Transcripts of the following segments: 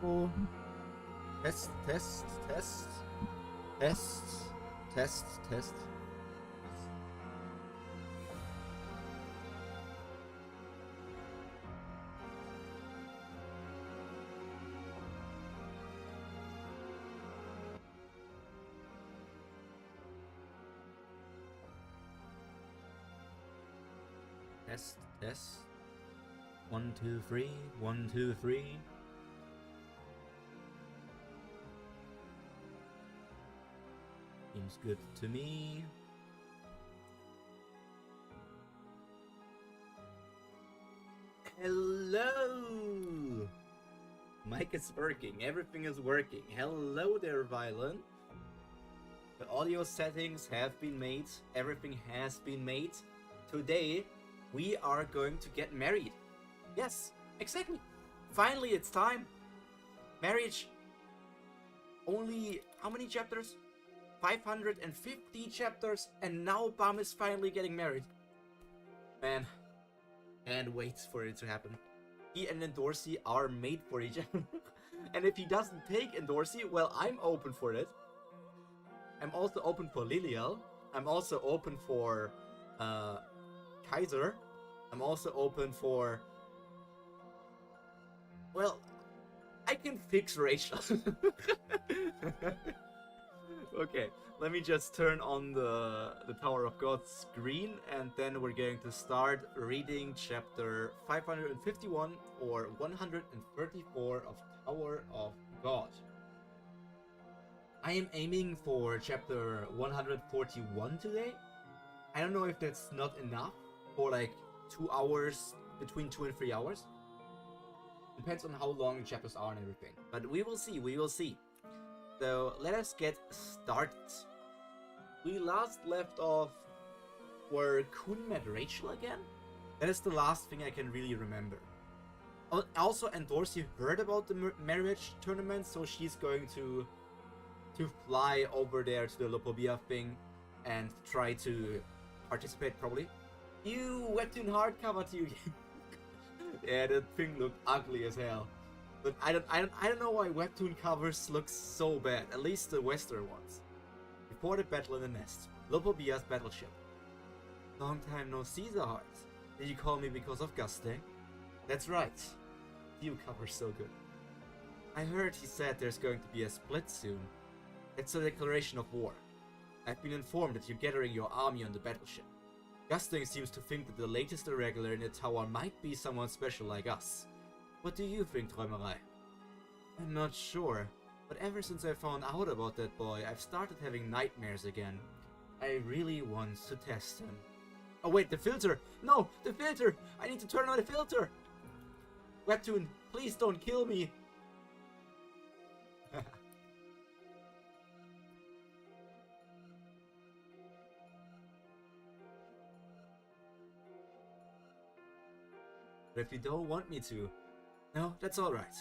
careful. Test, test, test. Test, test, test. Test, test. 1, 2, 3. 1, 2, 3. Seems good to me. Hello! Mic is working. Everything is working. Hello there, Violent. The audio settings have been made. Everything has been made. Today, we are going to get married. Yes, exactly. Finally, it's time. Marriage. Only how many chapters? 550 chapters, and now Bam is finally getting married. Man, can't wait for it to happen. He and Endorsi are made for each other. And if he doesn't take Endorsi, well, I'm open for it. I'm also open for Lilial. I'm also open for Kaiser. I'm also open for... Well, I can fix Rachel. Okay, let me just turn on the Tower of God screen, and then we're going to start reading chapter 551 or 134 of Tower of God. I am aiming for chapter 141 today. I don't know if that's not enough for like 2 hours, between 2 and 3 hours. Depends on how long the chapters are and everything. But we will see, we will see. So let us get started. We last left off where Kun met Rachel again. That is the last thing I can really remember. Also, Endorsi heard about the marriage tournament, so she's going to fly over there to the Lopobia thing and try to participate probably. You Webtoon hardcover to you. Yeah, that thing looked ugly as hell. But I don't know why Webtoon covers look so bad, at least the Western ones. Before the battle in the nest, Lopobia's battleship. Long time no see, Zahart. Did you call me because of Gusting? That's right. You cover so good. I heard he said there's going to be a split soon. It's a declaration of war. I've been informed that you're gathering your army on the battleship. Gusting seems to think that the latest irregular in the tower might be someone special like us. What do you think, Träumerei? I'm not sure, but ever since I found out about that boy, I've started having nightmares again. I really want to test him. Oh wait, the filter! No, the filter! I need to turn on the filter! Webtoon, please don't kill me! But if you don't want me to, no, that's alright.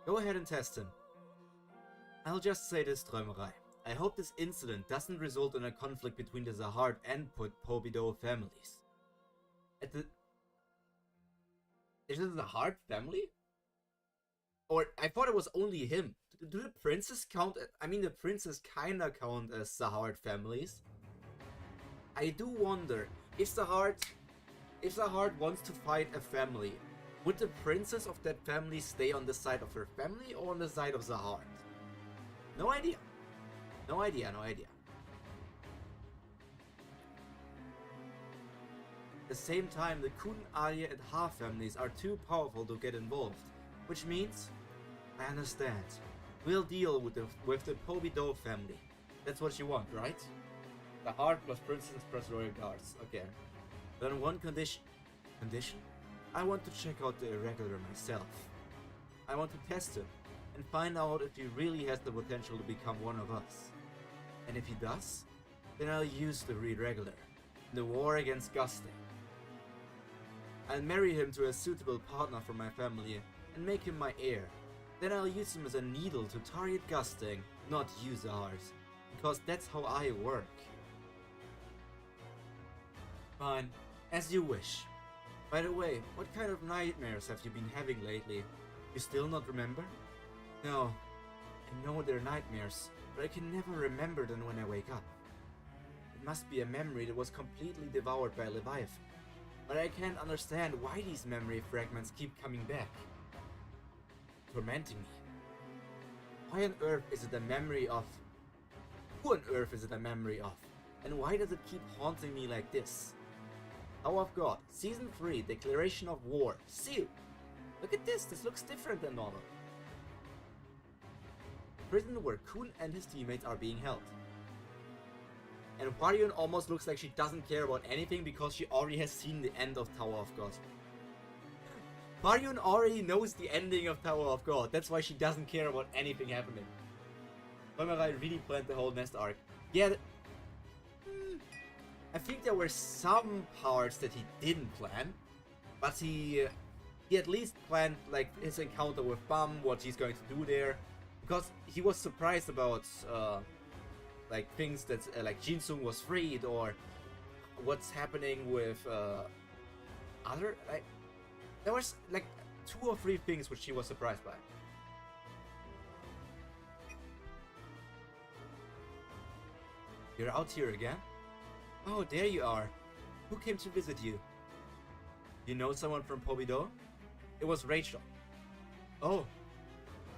Go ahead and test him. I'll just say this, Träumerei. I hope this incident doesn't result in a conflict between the Zahart and Pobido families. Is it the Zahart family? Or, I thought it was only him. Do the princes count? I mean, the princes kinda count as Zahart families. I do wonder, if Zahart wants to fight a family, would the princess of that family stay on the side of her family or on the side of Zahart? No idea. No idea, no idea. At the same time, the Kun, Arya and Ha families are too powerful to get involved, which means, I understand. We'll deal with the Pobido family. That's what you want, right? Zahart plus princess plus royal guards. Okay. But on one condition. Condition? I want to check out the irregular myself. I want to test him and find out if he really has the potential to become one of us. And if he does, then I'll use the irregular in the war against Gusting. I'll marry him to a suitable partner for my family and make him my heir. Then I'll use him as a needle to target Gusting, not use ours, because that's how I work. Fine, as you wish. By the way, what kind of nightmares have you been having lately? You still not remember? No. I know they're nightmares, but I can never remember them when I wake up. It must be a memory that was completely devoured by Leviathan. But I can't understand why these memory fragments keep coming back, tormenting me. Why on earth is it a memory of? Who on earth is it a memory of? And why does it keep haunting me like this? Tower of God, Season 3, Declaration of War, sealed. Look at this looks different than normal. Prison where Kun and his teammates are being held. And Hwaryeon almost looks like she doesn't care about anything because she already has seen the end of Tower of God. Hwaryeon already knows the ending of Tower of God, that's why she doesn't care about anything happening. Toimerai really planned the whole Nest arc. Yeah, I think there were some parts that he didn't plan, but he at least planned like his encounter with Bam, what he's going to do there, because he was surprised about like things that like Jinsung was freed, or what's happening with other, like there was like 2 or 3 things which he was surprised by. You're out here again? Oh, there you are. Who came to visit you? You know someone from Pobido? It was Rachel. Oh,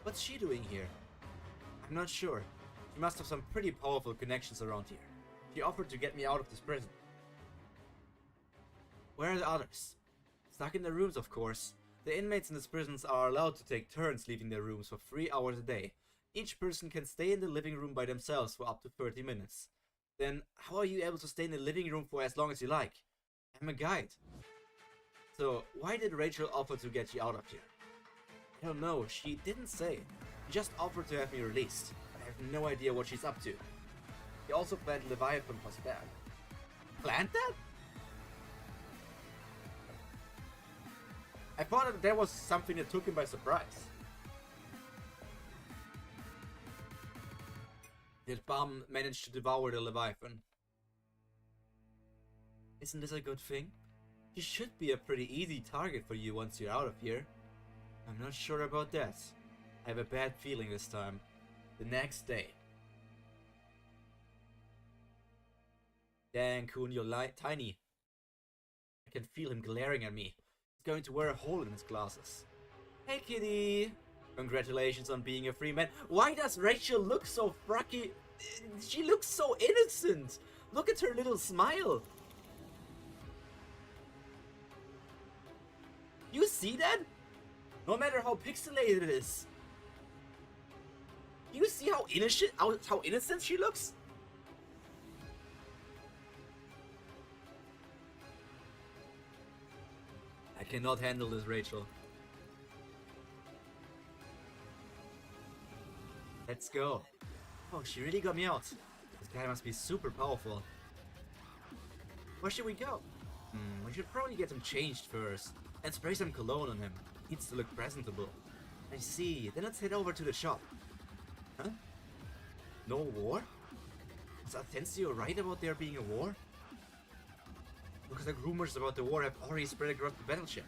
what's she doing here? I'm not sure. She must have some pretty powerful connections around here. She offered to get me out of this prison. Where are the others? Stuck in their rooms, of course. The inmates in these prisons are allowed to take turns leaving their rooms for 3 hours a day. Each person can stay in the living room by themselves for up to 30 minutes. Then how are you able to stay in the living room for as long as you like? I'm a guide. So why did Rachel offer to get you out of here? I don't know, she didn't say. She just offered to have me released. I have no idea what she's up to. He also planned Leviathan was bad. Planned that? I thought that was something that took him by surprise. Did Bam manage to devour the Leviathan? Isn't this a good thing? He should be a pretty easy target for you once you're out of here. I'm not sure about that. I have a bad feeling this time. The next day. Dang, Kun, you're tiny. I can feel him glaring at me. He's going to wear a hole in his glasses. Hey, kitty! Congratulations on being a free man. Why does Rachel look so frucky? She looks so innocent. Look at her little smile. You see that? No matter how pixelated it is. You see how innocent she looks? I cannot handle this, Rachel. Let's go. Oh, she really got me out. This guy must be super powerful. Where should we go? We should probably get him changed first. And spray some cologne on him. Needs to look presentable. I see. Then let's head over to the shop. Huh? No war? Was Atencio right about there being a war? Looks like rumors about the war have already spread across the battleship.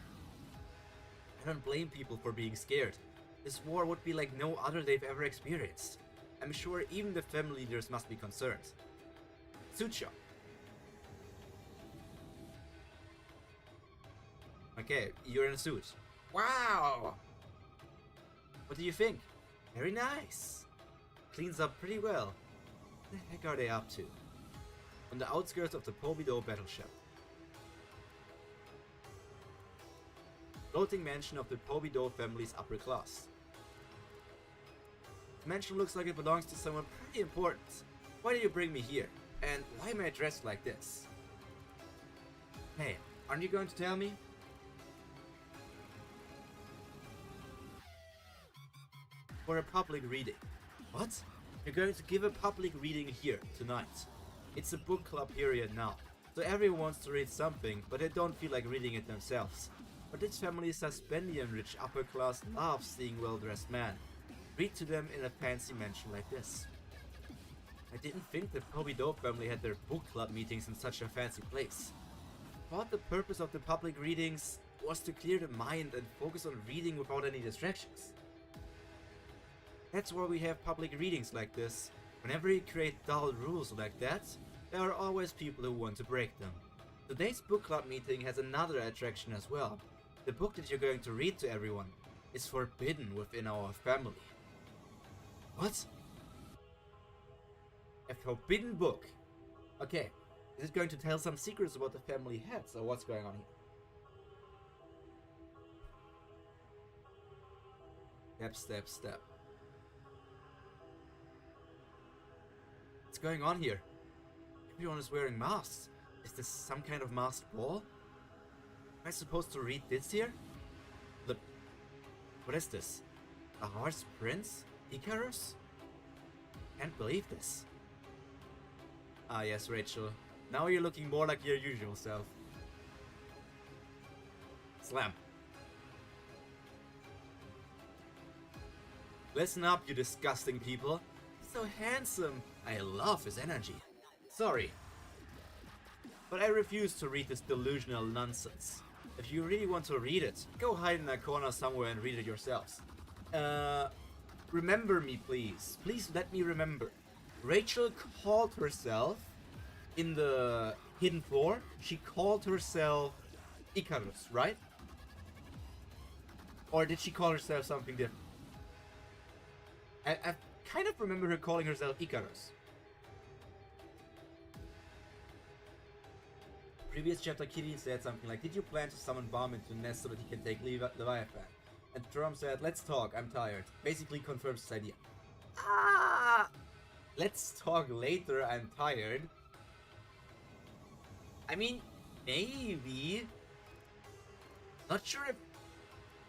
I don't blame people for being scared. This war would be like no other they've ever experienced. I'm sure even the family leaders must be concerned. Suit shop. Okay, you're in a suit. Wow! What do you think? Very nice. Cleans up pretty well. What the heck are they up to? On the outskirts of the Pobido battleship. Floating mansion of the Pobido family's upper class. The mansion looks like it belongs to someone pretty important. Why did you bring me here? And why am I dressed like this? Hey, aren't you going to tell me? For a public reading. What? You're going to give a public reading here, tonight. It's a book club period now, so everyone wants to read something, but they don't feel like reading it themselves. But this family's suspendium-rich upper class loves seeing well-dressed men. Read to them in a fancy mansion like this. I didn't think the Pobido family had their book club meetings in such a fancy place. I thought the purpose of the public readings was to clear the mind and focus on reading without any distractions. That's why we have public readings like this. Whenever you create dull rules like that, there are always people who want to break them. Today's book club meeting has another attraction as well. The book that you're going to read to everyone is forbidden within our family. What? A forbidden book? Okay, is it going to tell some secrets about the family heads, or what's going on here? Step, step, step. What's going on here? Everyone is wearing masks. Is this some kind of masked ball? Am I supposed to read this here? What is this? A horse prince? Icarus? Can't believe this. Ah yes, Rachel. Now you're looking more like your usual self. Slam. Listen up, you disgusting people. He's so handsome. I love his energy. Sorry, but I refuse to read this delusional nonsense. If you really want to read it, go hide in a corner somewhere and read it yourselves. Remember me, please. Please let me remember. Rachel called herself, in the hidden floor, she called herself Icarus, right? Or did she call herself something different? I kind of remember her calling herself Icarus. Previous chapter, Kitty said something like, "Did you plan to summon Bomb into the nest so that he can take Leviathan?" And Drum said, "Let's talk, I'm tired." Basically confirms this idea. Ah! Let's talk later, I'm tired. I mean, maybe. Not sure if...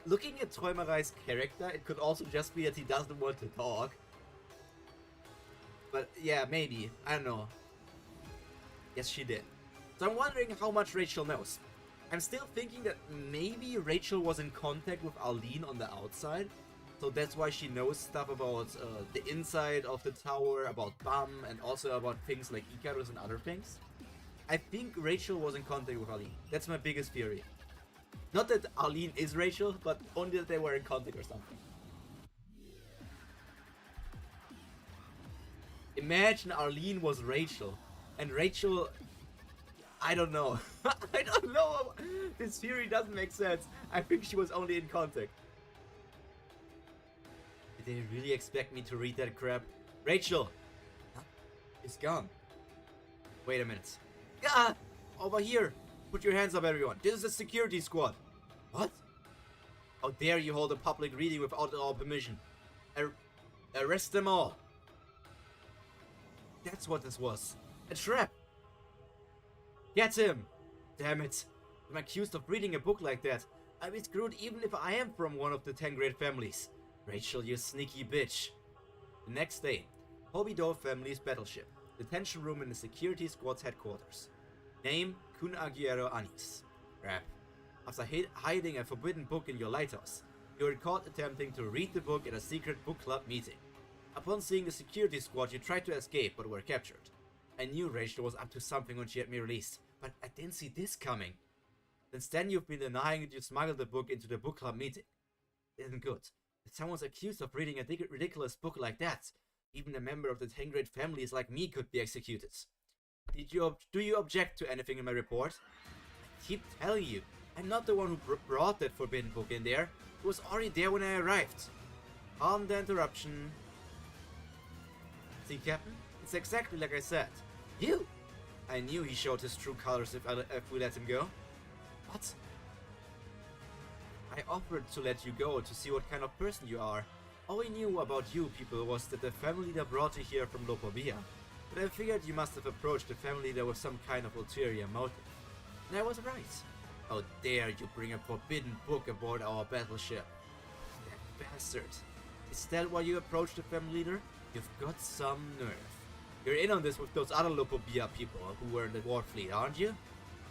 Looking at Träumerei's character, it could also just be that he doesn't want to talk. But yeah, maybe. I don't know. Yes, she did. So I'm wondering how much Rachel knows. I'm still thinking that maybe Rachel was in contact with Arlene on the outside. So that's why she knows stuff about the inside of the tower, about Bam, and also about things like Icarus and other things. I think Rachel was in contact with Arlene. That's my biggest theory. Not that Arlene is Rachel, but only that they were in contact or something. Imagine Arlene was Rachel, and Rachel... I don't know. I don't know. This theory doesn't make sense. I think she was only in contact. Did they really expect me to read that crap? Rachel! Huh? It's gone. Wait a minute. Ah! Over here! Put your hands up, everyone. This is a security squad. What? How dare you hold a public reading without our permission? Arrest them all. That's what this was. A trap. Get him! Damn it. I'm accused of reading a book like that. I'll be screwed even if I am from one of the 10 great families. Rachel, you sneaky bitch. The next day, Hobido family's battleship. Detention room in the security squad's headquarters. Name, Kun Aguero Anis. Crap. After hiding a forbidden book in your lighthouse, you were caught attempting to read the book at a secret book club meeting. Upon seeing the security squad, you tried to escape but were captured. I knew Rachel was up to something when she had me released, but I didn't see this coming. Since then you've been denying that you smuggled the book into the book club meeting. It isn't good. If someone's accused of reading a ridiculous book like that, even a member of the 10 great families like me could be executed. Do you object to anything in my report? I keep telling you, I'm not the one who brought that forbidden book in there. It was already there when I arrived. On the interruption. See, Captain? It's exactly like I said. You! I knew he showed his true colors if we let him go. What? I offered to let you go to see what kind of person you are. All I knew about you people was that the family leader brought you here from Lopobia. But I figured you must have approached the family leader with some kind of ulterior motive. And I was right. How dare you bring a forbidden book aboard our battleship? That bastard. Is that why you approached the family leader? You've got some nerve. You're in on this with those other Lopobia people who were in the war fleet, aren't you?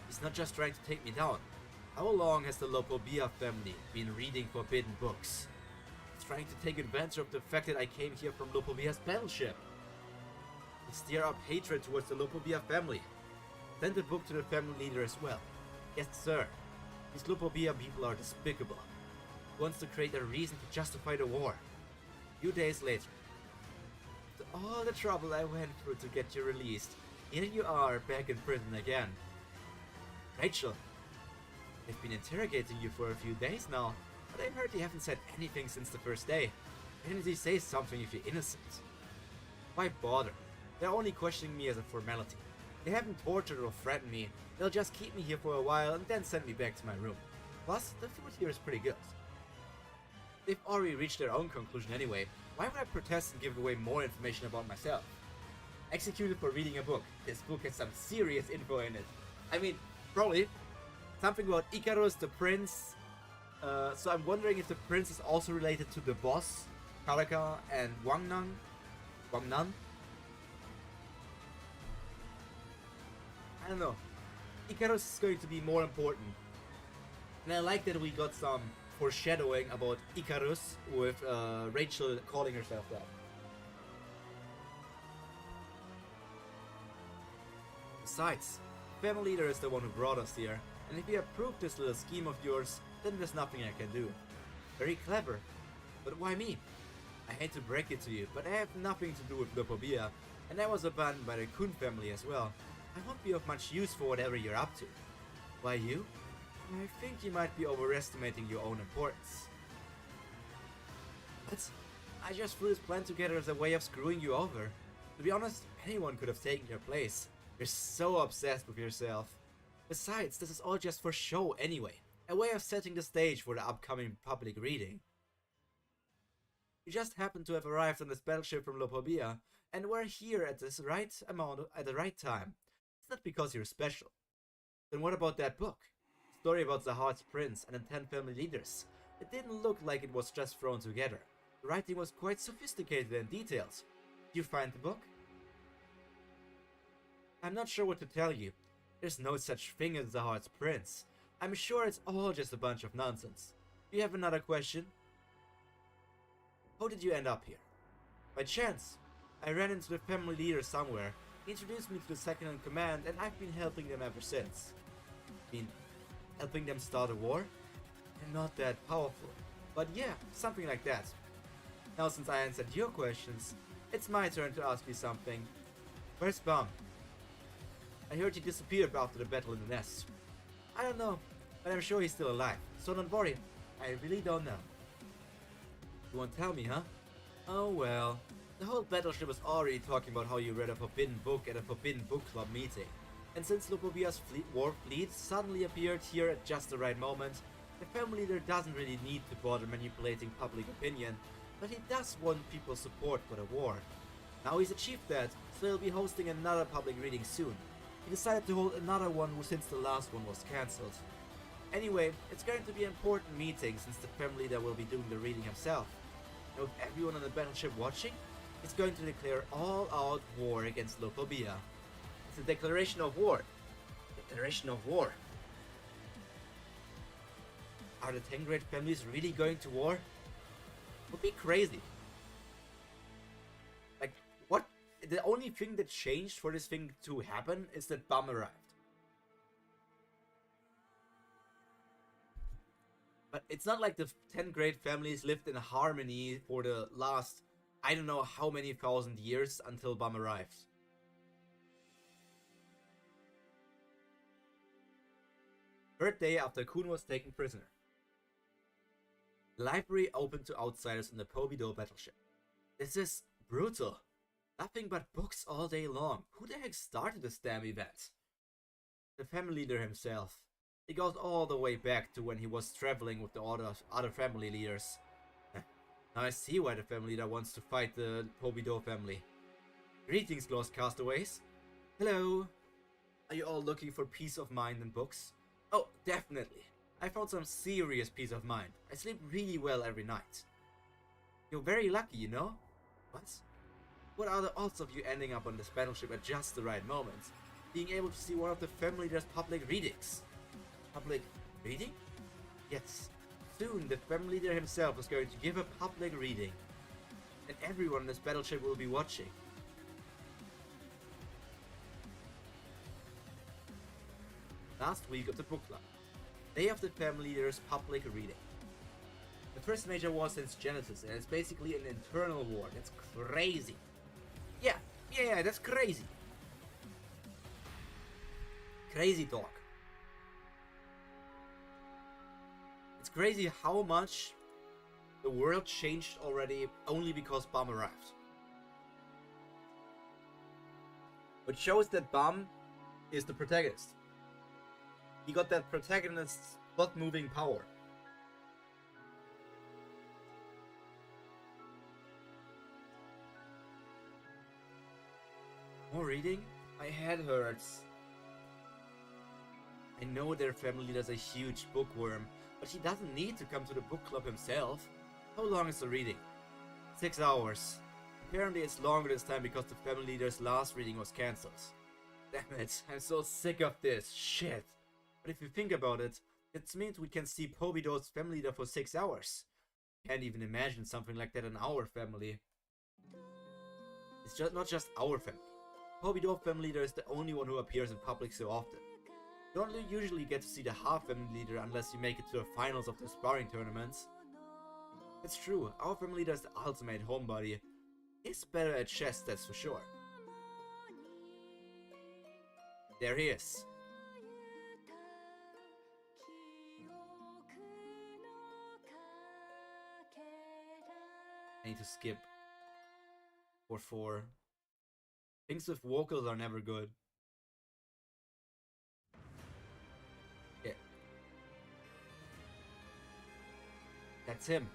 He's not just trying to take me down. How long has the Lopobia family been reading forbidden books? He's trying to take advantage of the fact that I came here from Lopobia's battleship. He stir up hatred towards the Lopobia family. Send the book to the family leader as well. Yes, sir. These Lupobia people are despicable. He wants to create a reason to justify the war. A few days later, after all the trouble I went through to get you released, here you are back in prison again. Rachel, they've been interrogating you for a few days now, but I heard you haven't said anything since the first day. Why didn't you say something if you're innocent? Why bother? They're only questioning me as a formality. They haven't tortured or threatened me. They'll just keep me here for a while and then send me back to my room. Plus, the food here is pretty good. They've already reached their own conclusion anyway. Why would I protest and give away more information about myself? Executed for reading a book. This book has some serious info in it. I mean, probably something about Icarus, the prince. So I'm wondering if the prince is also related to the boss, Karaka and Wangnan. I don't know. Icarus is going to be more important. And I like that we got some foreshadowing about Icarus with Rachel calling herself that. Besides, the family leader is the one who brought us here, and if you approve this little scheme of yours, then there's nothing I can do. Very clever. But why me? I hate to break it to you, but I have nothing to do with Lupobia, and I was abandoned by the Kun family as well. I won't be of much use for whatever you're up to. Why you? I think you might be overestimating your own importance. But I just threw this plan together as a way of screwing you over. To be honest, anyone could have taken your place. You're so obsessed with yourself. Besides, this is all just for show anyway. A way of setting the stage for the upcoming public reading. You just happen to have arrived on this battleship from Lupobia, and we're here at this right amount at the right time. It's not because you're special. Then what about that book? Story about Zahar's prince and the 10 family leaders. It didn't look like it was just thrown together. The writing was quite sophisticated and detailed. Did you find the book? I'm not sure what to tell you. There's no such thing as Zahar's prince. I'm sure it's all just a bunch of nonsense. Do you have another question? How did you end up here? By chance. I ran into the family leader somewhere. He introduced me to the second in command, and I've been helping them ever since. Helping them start a war? I'm not that powerful. But yeah, something like that. Now since I answered your questions, it's my turn to ask you something. Where's Bum? I heard he disappeared after the battle in the nest. I don't know, but I'm sure he's still alive, so don't worry. I really don't know. You won't tell me, huh? Oh well. The whole battleship was already talking about how you read a forbidden book at a forbidden book club meeting. And since Lupobia's war fleet suddenly appeared here at just the right moment, the family leader doesn't really need to bother manipulating public opinion, but he does want people's support for the war. Now he's achieved that, so he'll be hosting another public reading soon. He decided to hold another one since the last one was cancelled. Anyway, it's going to be an important meeting since the family leader will be doing the reading himself. And with everyone on the battleship watching, he's going to declare all-out war against Lupobia. It's a declaration of war. Declaration of war. Are the 10 great families really going to war? Would be crazy. Like, what? The only thing that changed for this thing to happen is that Bum arrived. But it's not like the 10 great families lived in harmony for the last, I don't know how many thousand years until Bum arrived. Third day after Kun was taken prisoner. The library opened to outsiders on the Pobido battleship. This is brutal. Nothing but books all day long. Who the heck started this damn event? The family leader himself. It goes all the way back to when he was traveling with the other family leaders. Now I see why the family leader wants to fight the Pobido family. Greetings, lost castaways. Hello. Are you all looking for peace of mind and books? Oh, definitely. I found some serious peace of mind. I sleep really well every night. You're very lucky, you know? What are the odds of you ending up on this battleship at just the right moment? Being able to see one of the family leader's public readings. Public reading? Yes. Soon the family leader himself is going to give a public reading. And everyone on this battleship will be watching. Last week of the book club. Day of the Family Leaders public reading. The first major war since Genesis, and it's basically an internal war. That's crazy. Yeah, that's crazy. Crazy talk. It's crazy how much the world changed already only because Bam arrived. Which shows that Bam is the protagonist. He got that protagonist's butt-moving power. More reading? My head hurts. I know their family leader's a huge bookworm, but he doesn't need to come to the book club himself. How long is the reading? 6 hours. Apparently it's longer this time because the family leader's last reading was cancelled. Damn it, I'm so sick of this shit. But if you think about it, it means we can see Pobido's family leader for 6 hours. Can't even imagine something like that in our family. It's just not just our family. Pobido family leader is the only one who appears in public so often. You don't usually get to see the half family leader unless you make it to the finals of the sparring tournaments. It's true, our family leader is the ultimate homebody. He's better at chess, that's for sure. There he is. I need to skip. 4-4. Things with vocals are never good. Yeah. That's him.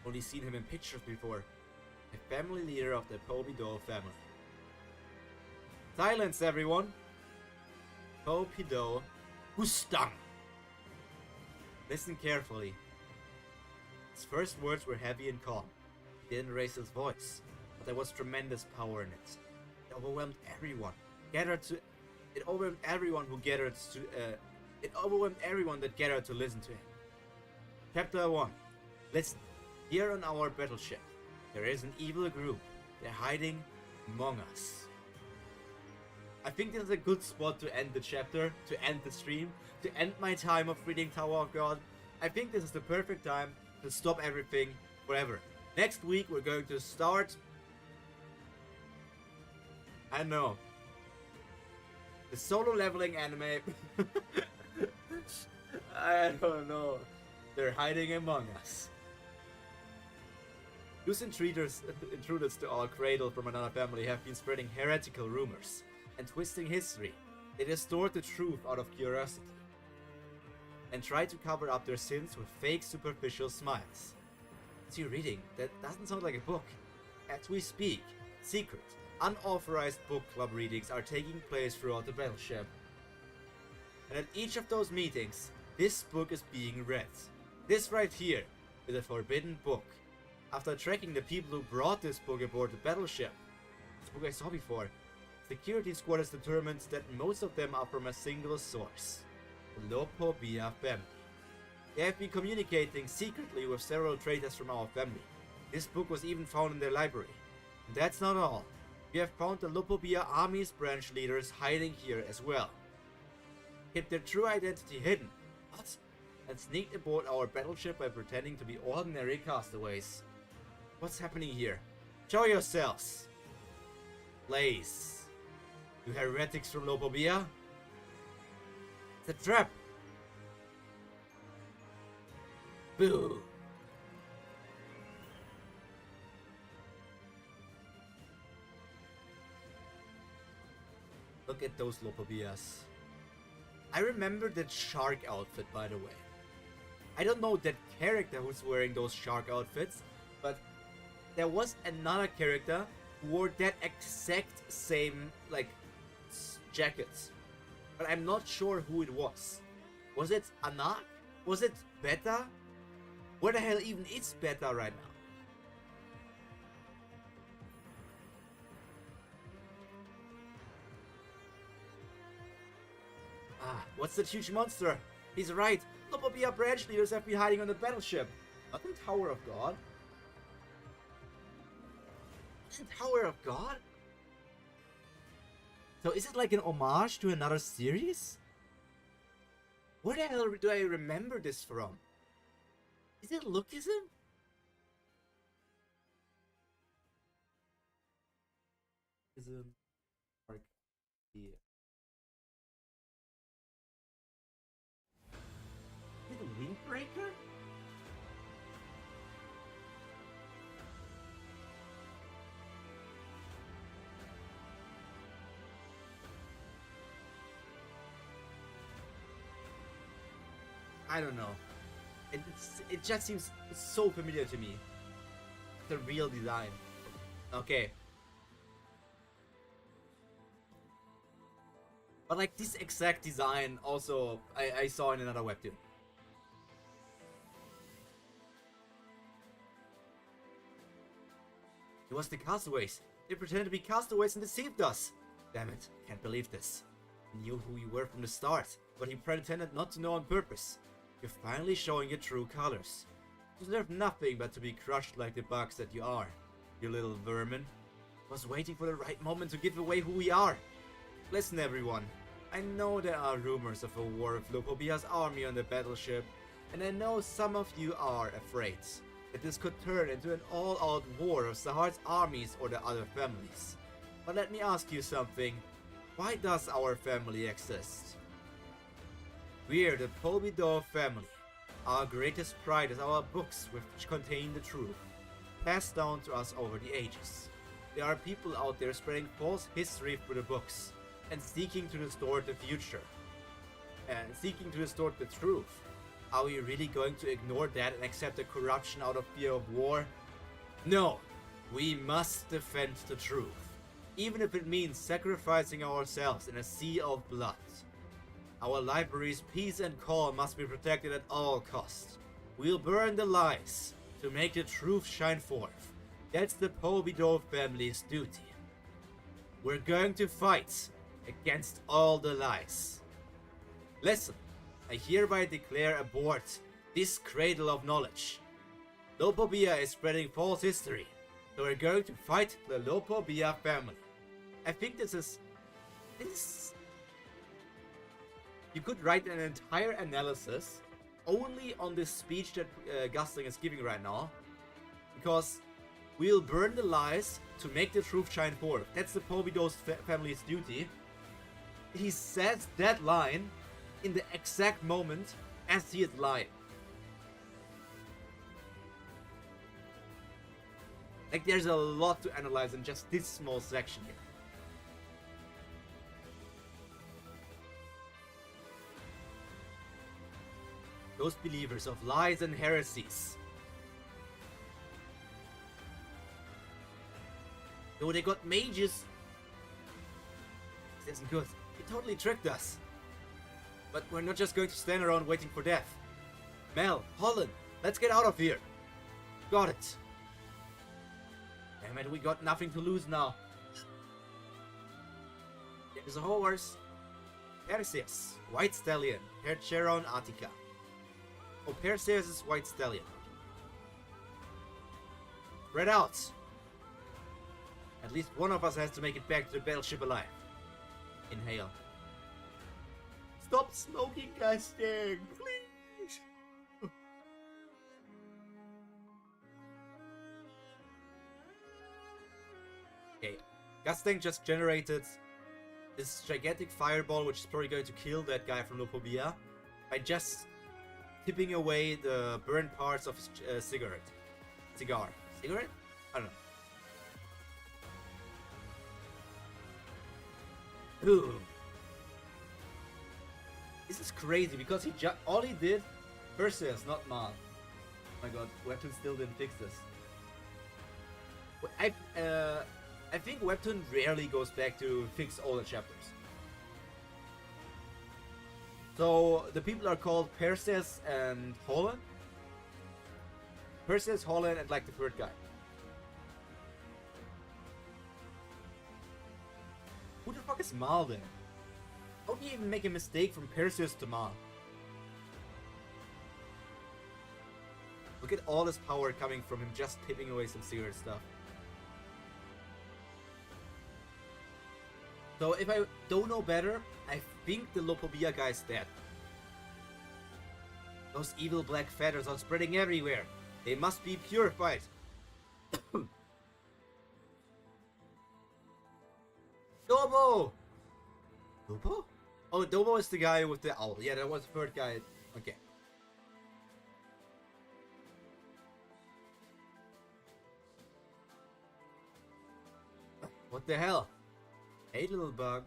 Only seen him in pictures before. The family leader of the Pobido family. Silence, everyone! Pobido Gustam. Listen carefully. His first words were heavy and calm. He didn't raise his voice, but there was tremendous power in it. It overwhelmed everyone. It overwhelmed everyone who gathered to. It overwhelmed everyone that gathered to listen to him. Chapter 1. Listen. Here on our battleship, there is an evil group. They're hiding among us. I think this is a good spot to end the chapter, to end the stream, to end my time of reading Tower of God. I think this is the perfect time to stop everything forever. Next week we're going to start... I know. The solo leveling anime. I don't know. They're hiding among us. Those intruders to our cradle from another family have been spreading heretical rumors and twisting history. They distort the truth out of curiosity and try to cover up their sins with fake superficial smiles. What's you reading? That doesn't sound like a book. As we speak, secret, unauthorized book club readings are taking place throughout the battleship. And at each of those meetings, this book is being read. This right here is a forbidden book. After tracking the people who brought this book aboard the battleship, this book I saw before, security squad has determined that most of them are from a single source, the Lopobia family. They have been communicating secretly with several traitors from our family. This book was even found in their library. And that's not all. We have found the Lopobia army's branch leaders hiding here as well. Kept their true identity hidden, what? And sneaked aboard our battleship by pretending to be ordinary castaways. What's happening here? Show yourselves! Blaze. You heretics from Lopobia? It's a trap! Boo! Look at those Lopobias. I remember that shark outfit, by the way. I don't know that character who's wearing those shark outfits, but there was another character who wore that exact same, like, jacket. But I'm not sure who it was. Was it Anak? Was it Beta? Where the hell even is Beta right now? Ah, what's that huge monster? He's right. Lopobia branch leaders have been hiding on the battleship. Not in Tower of God. In Tower of God? So is it like an homage to another series? Where the hell do I remember this from? Is it Lookism? Ism. Is it a Windbreaker? I don't know. It just seems so familiar to me. The real design. Okay. But like this exact design also I saw in another webtoon. It was the castaways. They pretended to be castaways and deceived us. Damn it, can't believe this. He knew who you were from the start, but he pretended not to know on purpose. You're finally showing your true colors. You deserve nothing but to be crushed like the bugs that you are, you little vermin. I was waiting for the right moment to give away who we are. Listen everyone, I know there are rumors of a war with Lopobia's army on the battleship, and I know some of you are afraid that this could turn into an all-out war of Sahar's armies or the other families. But let me ask you something. Why does our family exist? We're the Polbido family. Our greatest pride is our books which contain the truth, passed down to us over the ages. There are people out there spreading false history through the books, and seeking to distort the future. And seeking to distort the truth. Are we really going to ignore that and accept the corruption out of fear of war? No! We must defend the truth. Even if it means sacrificing ourselves in a sea of blood. Our library's peace and calm must be protected at all costs. We'll burn the lies to make the truth shine forth. That's the Polbido family's duty. We're going to fight against all the lies. Listen, I hereby declare abort this cradle of knowledge. Lopobia is spreading false history, so we're going to fight the Lopobia family. I think this is... You could write an entire analysis only on this speech that Gustling is giving right now, because we'll burn the lies to make the truth shine forth. That's the Polbido's family's duty. He says that line in the exact moment as he is lying. Like, there's a lot to analyze in just this small section here. Those believers of lies and heresies. Though they got mages. This isn't good. He totally tricked us. But we're not just going to stand around waiting for death. Mel, Holland, let's get out of here. Got it. Damn it, we got nothing to lose now. There's a horse. Perseus, White Stallion, Percheron, Attica. Oh, Perseus is White Stallion. Spread out. At least one of us has to make it back to the battleship alive. Inhale. Stop smoking, Gusting, please. Okay, Gusting just generated this gigantic fireball, which is probably going to kill that guy from Lopobia by just tipping away the burned parts of his cigar? Cigarette? I don't know. Ooh. This is crazy because all he did, Perseus, not Mal. Oh my god, Webtoon still didn't fix this. I think Webtoon rarely goes back to fix all the chapters. So the people are called Perseus and Holland. Perseus, Holland, and like the third guy. Who the fuck is Mal then? How do you even make a mistake from Perseus to Mal? Look at all this power coming from him just tipping away some cigarette stuff. So if I don't know better, I think the Lopobia guy is dead. Those evil black feathers are spreading everywhere. They must be purified. Dobo! Dobo? Oh, Dobo is the guy with the owl. Yeah, that was the third guy. Okay. What the hell? Hey, little bug.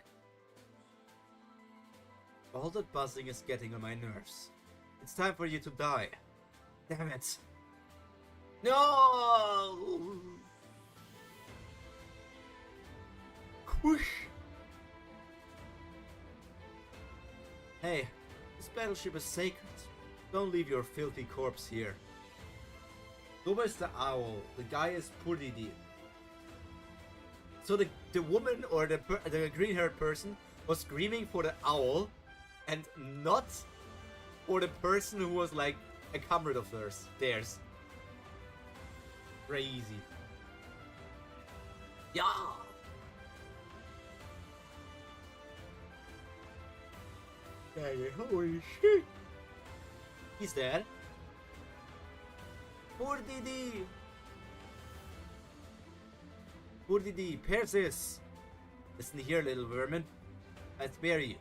All that buzzing is getting on my nerves. It's time for you to die. Damn it. No! Whoosh! Hey, this battleship is sacred. Don't leave your filthy corpse here. Dobo is the owl. The guy is Purdidi. So the woman or the green-haired person was screaming for the owl, and not for the person who was like a comrade of theirs. Crazy. Yeah. Holy shit. He's dead. Poor Didi. Poor Didi. Persis. Listen here, little vermin. I spare you.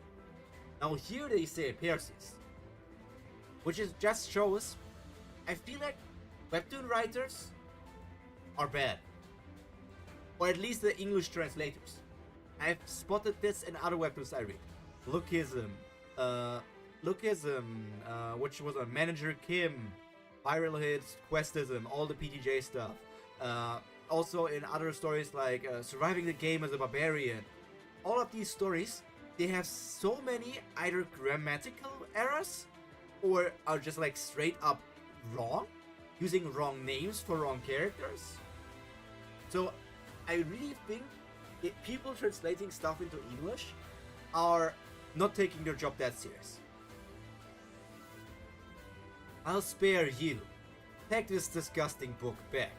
Now here they say Persis. Which is just shows, I feel like Webtoon writers are bad. Or at least the English translators. I've spotted this in other Webtoons I read. Lookism, which was on Manager Kim, Viral Hits, Questism, all the PTJ stuff. Also in other stories like Surviving the Game as a Barbarian. All of these stories, they have so many either grammatical errors or are just like straight up wrong, using wrong names for wrong characters. So I really think people translating stuff into English are not taking their job that serious. I'll spare you. Take this disgusting book back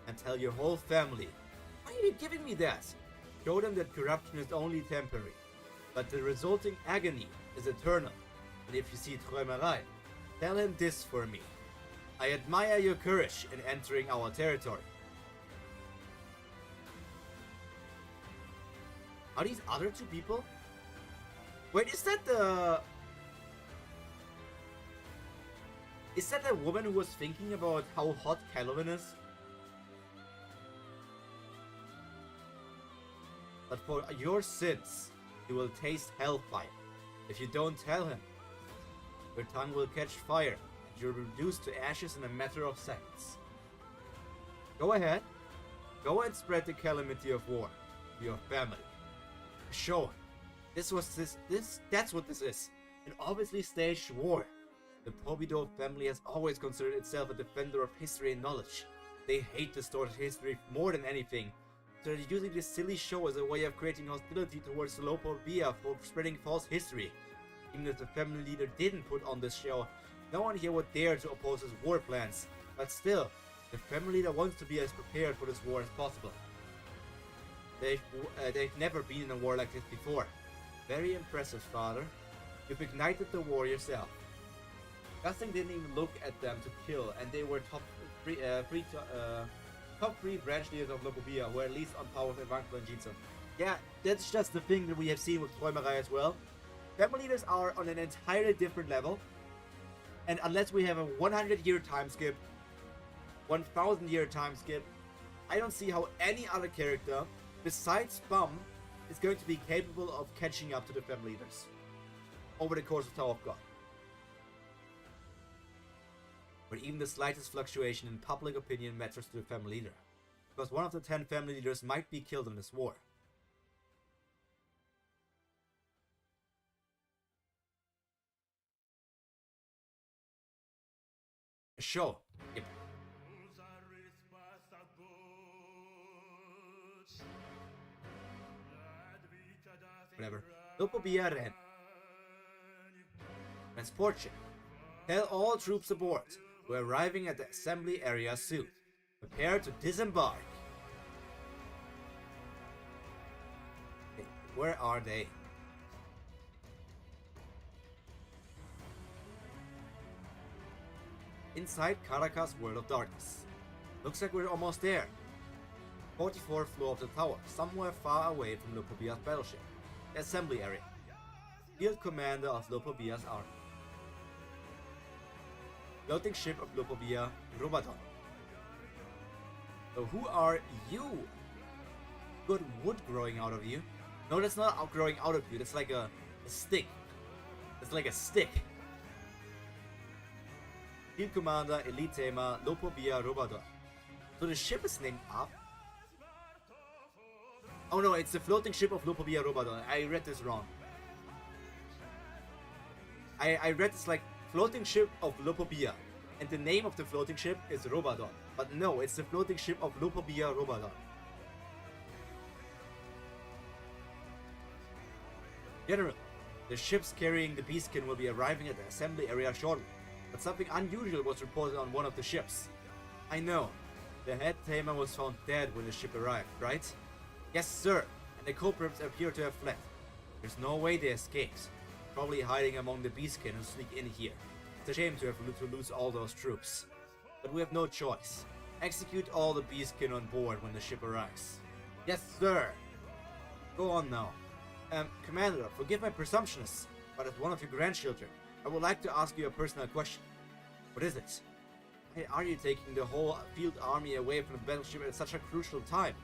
and tell your whole family. Why are you giving me that? Show them that corruption is only temporary, but the resulting agony is eternal. And if you see Träumerei, tell him this for me. I admire your courage in entering our territory. Are these other two people? Wait, is that the... Is that the woman who was thinking about how hot Calvin is? But for your sins, you will taste hellfire. If you don't tell him, your tongue will catch fire, and you're reduced to ashes in a matter of seconds. Go ahead. Go and spread the calamity of war to your family. Show him. That's what this is. An obviously staged war. The Pobido family has always considered itself a defender of history and knowledge. They hate distorted history more than anything. So they're using this silly show as a way of creating hostility towards the local Bia for spreading false history. Even if the family leader didn't put on this show, no one here would dare to oppose his war plans. But still, the family leader wants to be as prepared for this war as possible. They've never been in a war like this before. Very impressive, father. You've ignited the war yourself. Gusting didn't even look at them to kill, and they were top three branch leaders of Locobia, who are at least on par with Evankla and Jinsun. Yeah, that's just the thing that we have seen with Träumerei as well. Family leaders are on an entirely different level, and unless we have a 100-year time skip, 1,000-year time skip, I don't see how any other character, besides Bum, is going to be capable of catching up to the family leaders over the course of Tower of God. Where even the slightest fluctuation in public opinion matters to the family leader, because one of the 10 family leaders might be killed in this war. A show. Yep. Whatever. Locobia Ren. Transport ship. Tell all troops aboard. We're arriving at the assembly area soon. Prepare to disembark. Okay, where are they? inside Karaka's World of Darkness. Looks like we're almost there. 44th floor of the tower, somewhere far away from Lupobia's battleship. The assembly area. Field commander of Lupobia's army. Floating ship of Lupobia, Robadon. So who are you? Good wood growing out of you. No, that's not growing out of you. That's like a stick. It's like a stick. Field Commander, Elite Tamer, Lopobia, Robadon. So the ship is named up. Oh no, it's the floating ship of Lopobia, Robadon. I read this wrong. I read this like floating ship of Lopobia. And the name of the floating ship is Robadon. But no, it's the floating ship of Lopobia, Robadon. General, the ships carrying the beastkin will be arriving at the assembly area shortly, but something unusual was reported on one of the ships. I know. The head tamer was found dead when the ship arrived, right? Yes, sir, and the culprits appear to have fled. There's no way they escaped. Probably hiding among the beastkin who sneak in here. It's a shame to have to lose all those troops. But we have no choice. Execute all the beastkin on board when the ship arrives. Yes, sir! Go on now. Commander, forgive my presumptuousness, but as one of your grandchildren, I would like to ask you a personal question. What is it? Why are you taking the whole field army away from the battleship at such a crucial time?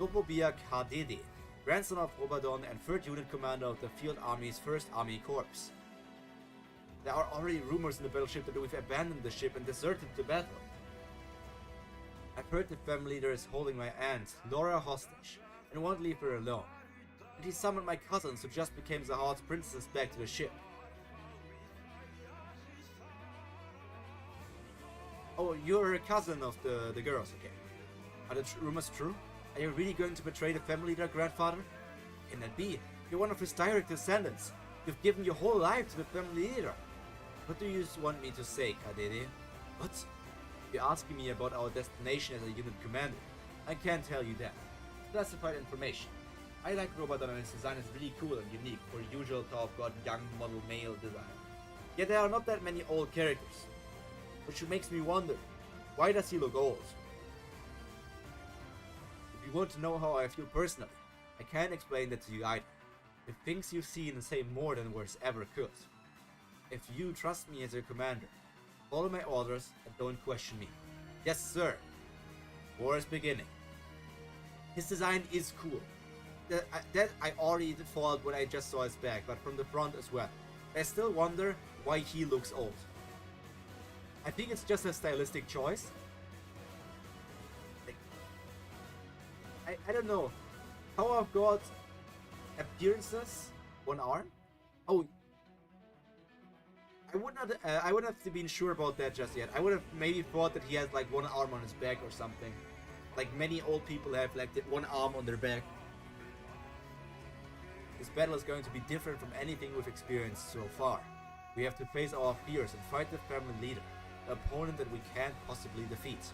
Lopobia Kadede, grandson of Robadon and 3rd Unit Commander of the Field Army's 1st Army Corps. There are already rumors in the battleship that we've abandoned the ship and deserted the battle. I've heard the family leader is holding my aunt, Laura, hostage, and won't leave her alone. And he summoned my cousins who just became Zahar's princesses back to the ship. Oh, you're a cousin of the girls, okay. Are the rumors true? Are you really going to betray the family leader, grandfather? Can that be? You're one of his direct descendants. You've given your whole life to the family leader. What do you want me to say, Kadede? What? You're asking me about our destination as a unit commander. I can't tell you that. Classified information. I like Robadon and his design is really cool and unique for usual Tower of God young model male design. Yet there are not that many old characters. Which makes me wonder, why does he look old? If you want to know how I feel personally, I can't explain that to you either. The things you've seen say more than words ever could. If you trust me as your commander, follow my orders and don't question me. Yes, sir. War is beginning. His design is cool. That I already thought when I just saw his back, but from the front as well. I still wonder why he looks old. I think it's just a stylistic choice. Like, I don't know. Power of God appearances, one arm. Oh, I would not have been sure about that just yet. I would have maybe thought that he has like one arm on his back or something. Like many old people have like one arm on their back. This battle is going to be different from anything we've experienced so far. We have to face our fears and fight the family leader, the opponent that we can't possibly defeat.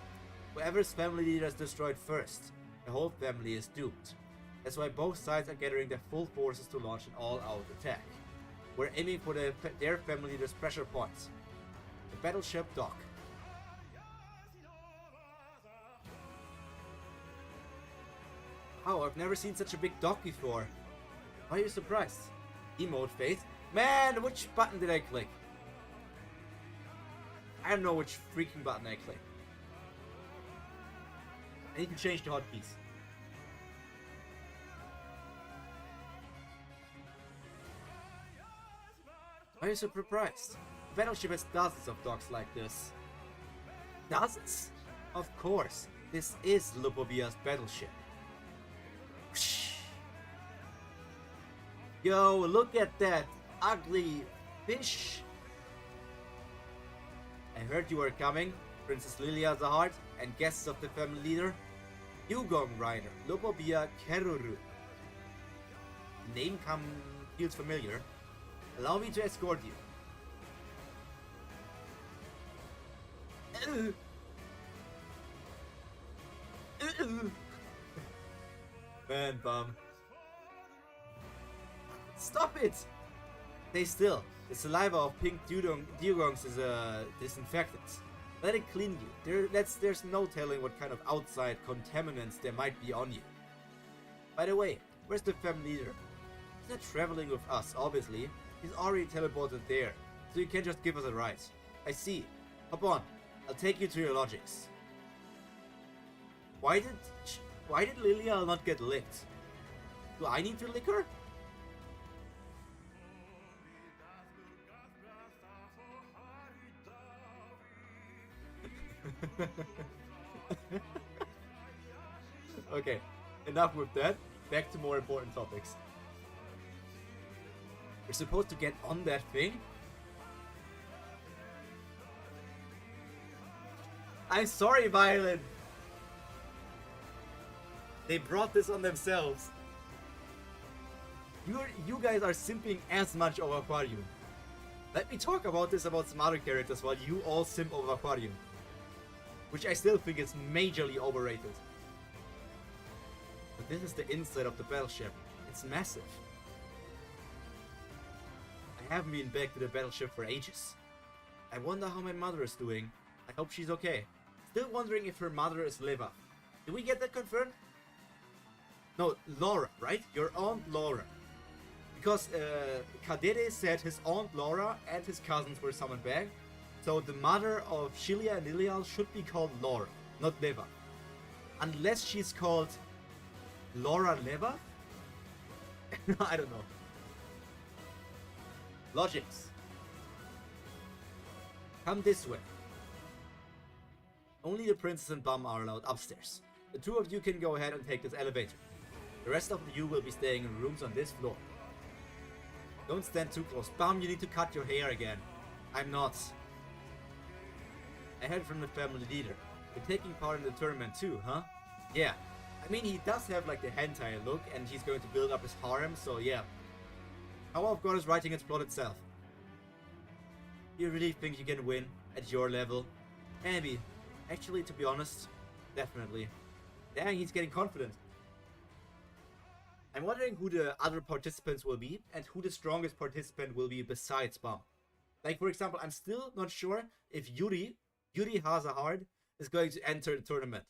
Whoever's family leader is destroyed first, the whole family is doomed. That's why both sides are gathering their full forces to launch an all-out attack. We're aiming for their family leader's pressure points. The battleship dock. Wow, I've never seen such a big dock before. Why are you surprised? Emote face. Man, which button did I click? I don't know which freaking button I clicked. I need to change the hotkeys. Why are you so surprised? The battleship has dozens of docks like this. Dozens? Of course, this is Lupobia's battleship. Yo, look at that ugly fish. I heard you were coming, Princess Lilia Zahart, and guests of the family leader. Dugong Rider, Lopobia Keruru. Name feels familiar. Allow me to escort you. Man bum. Stop it! Stay still. The saliva of pink dugongs is a disinfectant. Let it clean you. There's no telling what kind of outside contaminants there might be on you. By the way, where's the family leader? He's not traveling with us, obviously. He's already teleported there, so you can't just give us a ride. I see. Hop on. I'll take you to your lodgings. Why did Lilia not get licked? Do I need to lick her? Okay, enough with that. Back to more important topics. We're supposed to get on that thing? I'm sorry, Violet. They brought this on themselves. You guys are simping as much over Aquarium. Let me talk about this about some other characters while you all simp over Aquarium. Which I still think is majorly overrated. But this is the inside of the battleship. It's massive. I haven't been back to the battleship for ages. I wonder how my mother is doing. I hope she's okay. Still wondering if her mother is Leva. Did we get that confirmed? No, Laura, right? Your Aunt Laura. Because Kadede said his Aunt Laura and his cousins were summoned back. So the mother of Shilia and Lilial should be called Laura, not Leva. Unless she's called Laura Leva? I don't know. Logics. Come this way. Only the princess and Bum are allowed upstairs. The two of you can go ahead and take this elevator. The rest of you will be staying in rooms on this floor. Don't stand too close. Bum, you need to cut your hair again. I'm not. I heard from the family leader. You're taking part in the tournament too, huh? Yeah. I mean, he does have like the hentai look and he's going to build up his harem, so yeah. How of God is writing its plot itself. You really think you can win at your level? Maybe. Actually, to be honest, definitely. Dang, he's getting confident. I'm wondering who the other participants will be and who the strongest participant will be besides Bum. Like, for example, I'm still not sure if Yuri Hazahard is going to enter the tournament.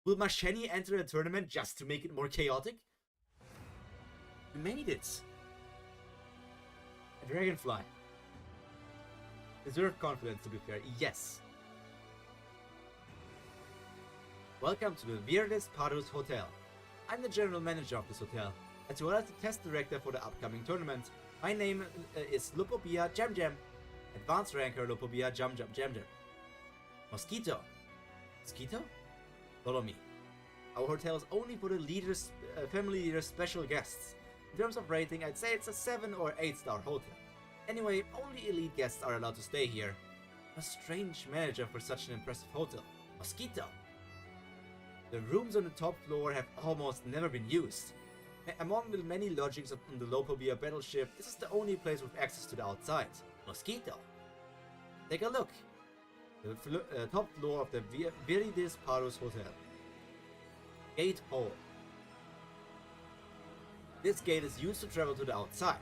Will Masheni enter the tournament just to make it more chaotic? You made it. A dragonfly. Deserved confidence, to be fair. Yes. Welcome to the Viernes Parus Hotel. I'm the general manager of this hotel, as well as the test director for the upcoming tournament. My name is Lupobia Jam Jam. Advanced ranker Lupobia Jam Jam Jam Jam. Mosquito. Mosquito? Follow me. Our hotel is only for the leaders, family leaders' special guests. In terms of rating, I'd say it's a 7 or 8 star hotel. Anyway, only elite guests are allowed to stay here. A strange manager for such an impressive hotel. Mosquito. The rooms on the top floor have almost never been used. Among the many lodgings on the Lopobia battleship, this is the only place with access to the outside. Mosquito. Take a look. The top floor of the Viridius Parus Hotel. Gate Hole. This gate is used to travel to the outside.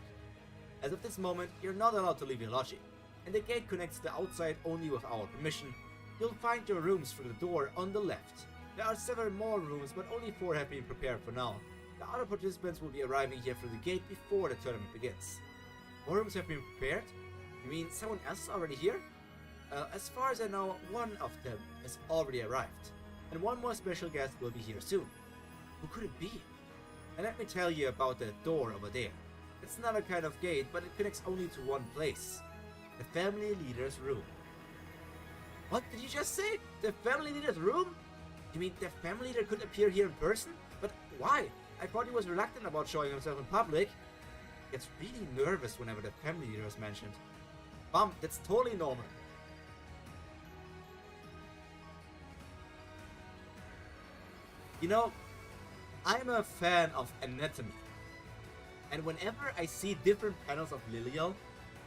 As of this moment, you're not allowed to leave your lodging, and the gate connects the outside only with our permission. You'll find your rooms through the door on the left. There are several more rooms, but only 4 have been prepared for now. The other participants will be arriving here through the gate before the tournament begins. More rooms have been prepared? You mean someone else is already here? As far as I know, one of them has already arrived, and one more special guest will be here soon. Who could it be? And let me tell you about that door over there. It's not a kind of gate, but it connects only to one place. The family leader's room. What did you just say? The family leader's room? You mean the family leader could appear here in person? But why? I thought he was reluctant about showing himself in public. He gets really nervous whenever the family leader is mentioned. Bum, that's totally normal. You know, I'm a fan of anatomy. And whenever I see different panels of Lilial,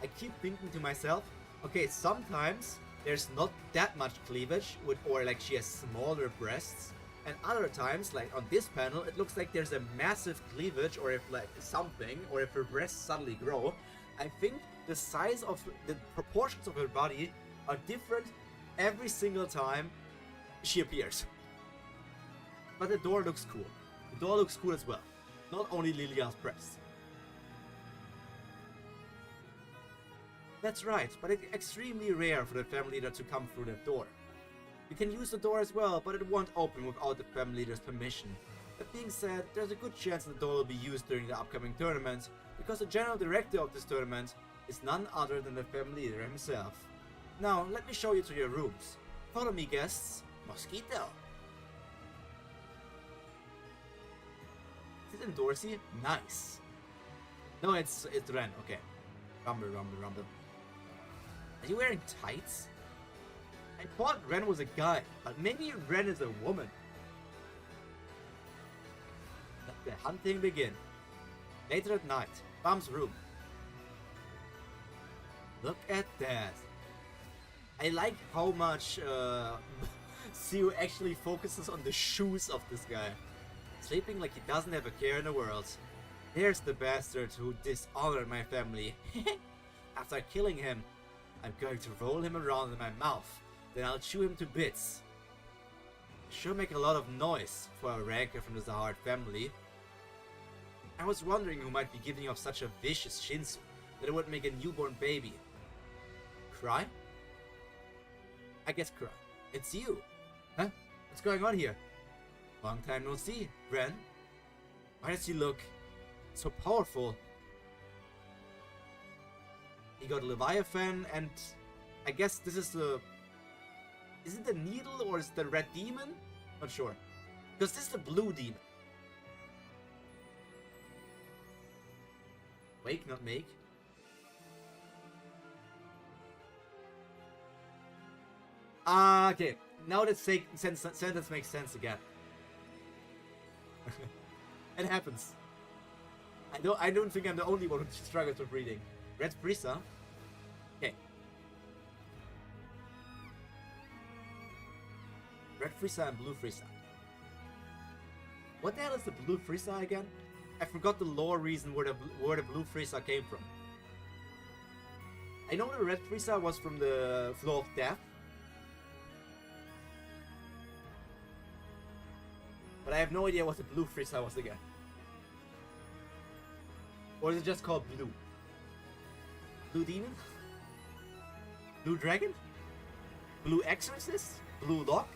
I keep thinking to myself, okay, sometimes there's not that much cleavage, or like she has smaller breasts, and other times, like on this panel, it looks like there's a massive cleavage, or if like something, or if her breasts suddenly grow. I think the size of the proportions of her body are different every single time she appears. But the door looks cool. The door looks cool as well. Not only Lilia's breast. That's right, but it's extremely rare for the family leader to come through that door. You can use the door as well, but it won't open without the family leader's permission. That being said, there's a good chance the door will be used during the upcoming tournament, because the general director of this tournament is none other than the family leader himself. Now, let me show you to your rooms. Follow me, guests. Mosquito. Is it in Dorsey? Nice. No, it's Ren. Okay. Rumble. Are you wearing tights? I thought Ren was a guy, but maybe Ren is a woman. Let the hunting begin. Later at night, Bam's room. Look at that. I like how much Seo actually focuses on the shoes of this guy. Sleeping like he doesn't have a care in the world. There's the bastard who dishonored my family. After killing him, I'm going to roll him around in my mouth. Then I'll chew him to bits. Sure make a lot of noise for a ranker from the Zahard family. I was wondering who might be giving off such a vicious Shinsu that it would make a newborn baby. Cry? I guess cry. It's you. Huh? What's going on here? Long time no see, Ren. Why does he look so powerful? He got Leviathan, and I guess this is the... Is it the needle or is it the red demon? Not sure. Because this is the blue demon. Wake, not make. Okay. Now that sentence makes sense again. It happens. I don't think I'm the only one who struggles with reading. Red Frieza. Okay. Red Frieza and Blue Frieza. What the hell is the Blue Frieza again? I forgot the lore reason where the Blue Frieza came from. I know the Red Frieza was from the Flow of Death. But I have no idea what the Blue Frieza was again. Or is it just called Blue? Blue Demon? Blue Dragon? Blue Exorcist? Blue Lock?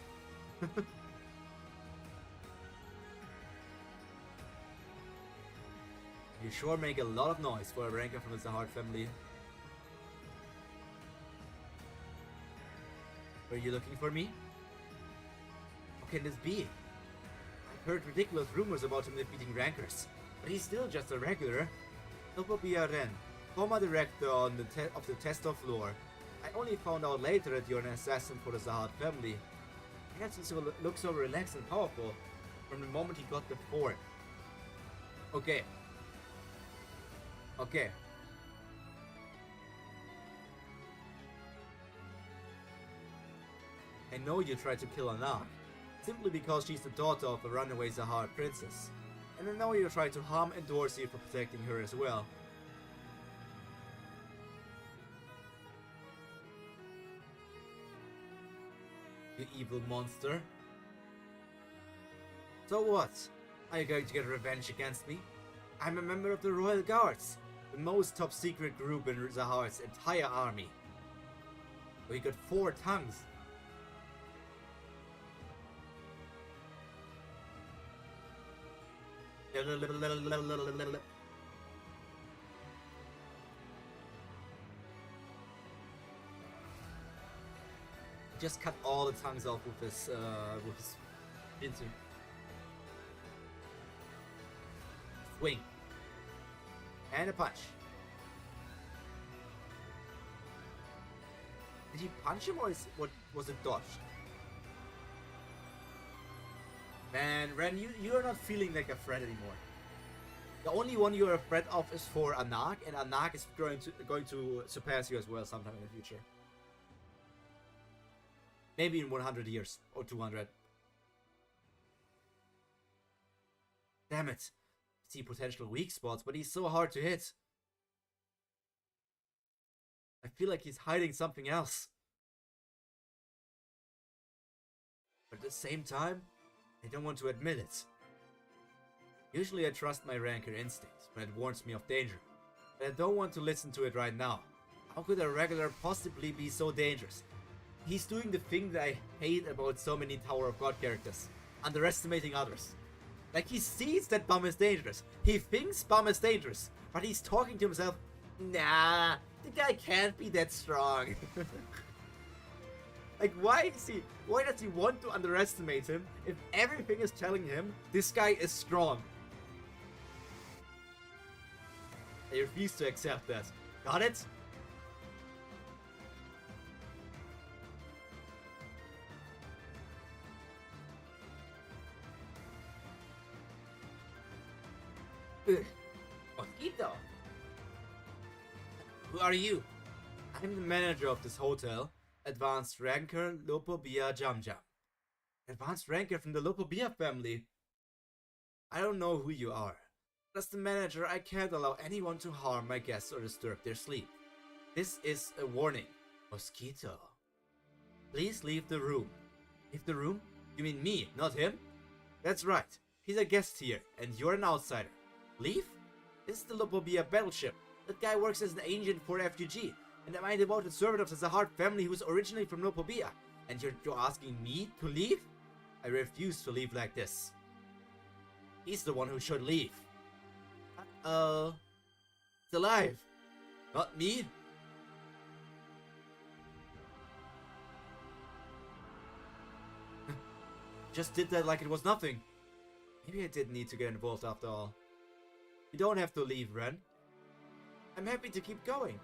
You sure make a lot of noise for a ranker from the Zahard family. Were you looking for me? How can this be? I've heard ridiculous rumors about him defeating rankers, but he's still just a regular. Topopia Ren, former director on of the Test of Lore. I only found out later that you're an assassin for the Zahard family. Perhaps he looks so relaxed and powerful from the moment he got the form. Okay. Okay. I know you tried to kill Anak, simply because she's the daughter of a runaway Zahard princess. And I know you tried to harm and Dorsey for protecting her as well. You evil monster. So what? Are you going to get revenge against me? I'm a member of the Royal Guards, the most top secret group in Zahard's entire army. We got 4 tongues. Just cut all the tongues off with his pincer. Swing. And a punch. Did he punch him or was it dodged? Man, Ren, you're not feeling like a threat anymore. The only one you're afraid of is for Anak, and Anak is going to surpass you as well sometime in the future. Maybe in 100 years or 200. Damn it. I see potential weak spots, but he's so hard to hit. I feel like he's hiding something else. But at the same time, I don't want to admit it. Usually I trust my rancor instinct when it warns me of danger, but I don't want to listen to it right now. How could a regular possibly be so dangerous? He's doing the thing that I hate about so many Tower of God characters, underestimating others. Like, he sees that Bum is dangerous, he thinks Bum is dangerous, but he's talking to himself, nah, the guy can't be that strong. Like, why does he want to underestimate him if everything is telling him this guy is strong? I refuse to accept that. Got it? Mosquito! Who are you? I'm the manager of this hotel, Advanced Ranker Lopobia Jam Jam. Advanced Ranker from the Lopobia family. I don't know who you are. As the manager, I can't allow anyone to harm my guests or disturb their sleep. This is a warning. Mosquito. Please leave the room. Leave the room? You mean me, not him? That's right. He's a guest here, and you're an outsider. Leave? This is the Lopobia battleship. That guy works as an agent for FGG, and I'm a devoted servant of the Zahard family who's originally from Lopobia. And you're asking me to leave? I refuse to leave like this. He's the one who should leave. It's alive. Not me. Just did that like it was nothing. Maybe I didn't need to get involved after all. You don't have to leave, Ren. I'm happy to keep going.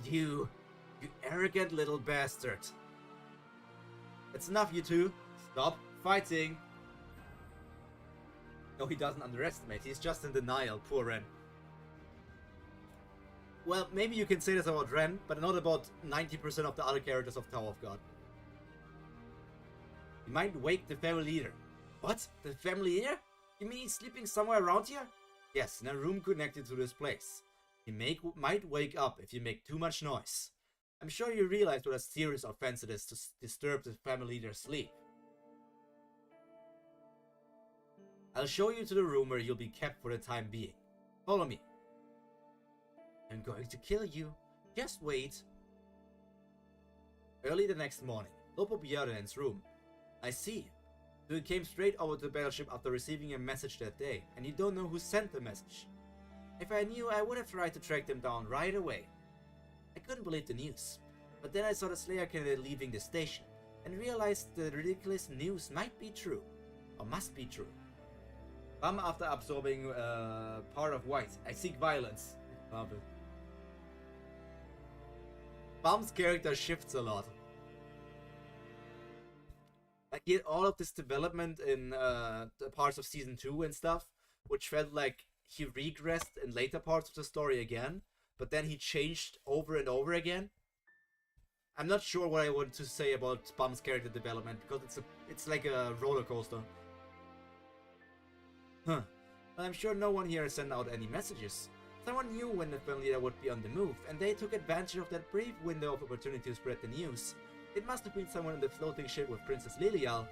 You arrogant little bastard. It's enough, you two. Stop fighting. No, he doesn't underestimate. He's just in denial, poor Ren. Well, maybe you can say this about Ren, but not about 90% of the other characters of Tower of God. You might wake the family leader. What? The family leader? You mean he's sleeping somewhere around here? Yes, in a room connected to this place. He might wake up if you make too much noise. I'm sure you realize what a serious offense it is to disturb the family leader's sleep. I'll show you to the room where you'll be kept for the time being. Follow me. I'm going to kill you. Just wait. Early the next morning, Lopo Bjarden's room. I see. So you came straight over to the battleship after receiving a message that day, and you don't know who sent the message. If I knew, I would have tried to track them down right away. I couldn't believe the news, but then I saw the Slayer candidate leaving the station, and realized the ridiculous news might be true, or must be true. Bum after absorbing part of White. I seek violence. Love it. Bum's character shifts a lot. Like, he had all of this development in the parts of Season 2 and stuff, which felt like he regressed in later parts of the story again, but then he changed over and over again. I'm not sure what I want to say about Bum's character development, because it's like a roller coaster. Huh. Well, I'm sure no one here has sent out any messages. Someone knew when the family leader would be on the move, and they took advantage of that brief window of opportunity to spread the news. It must have been someone in the floating ship with Princess Lilial.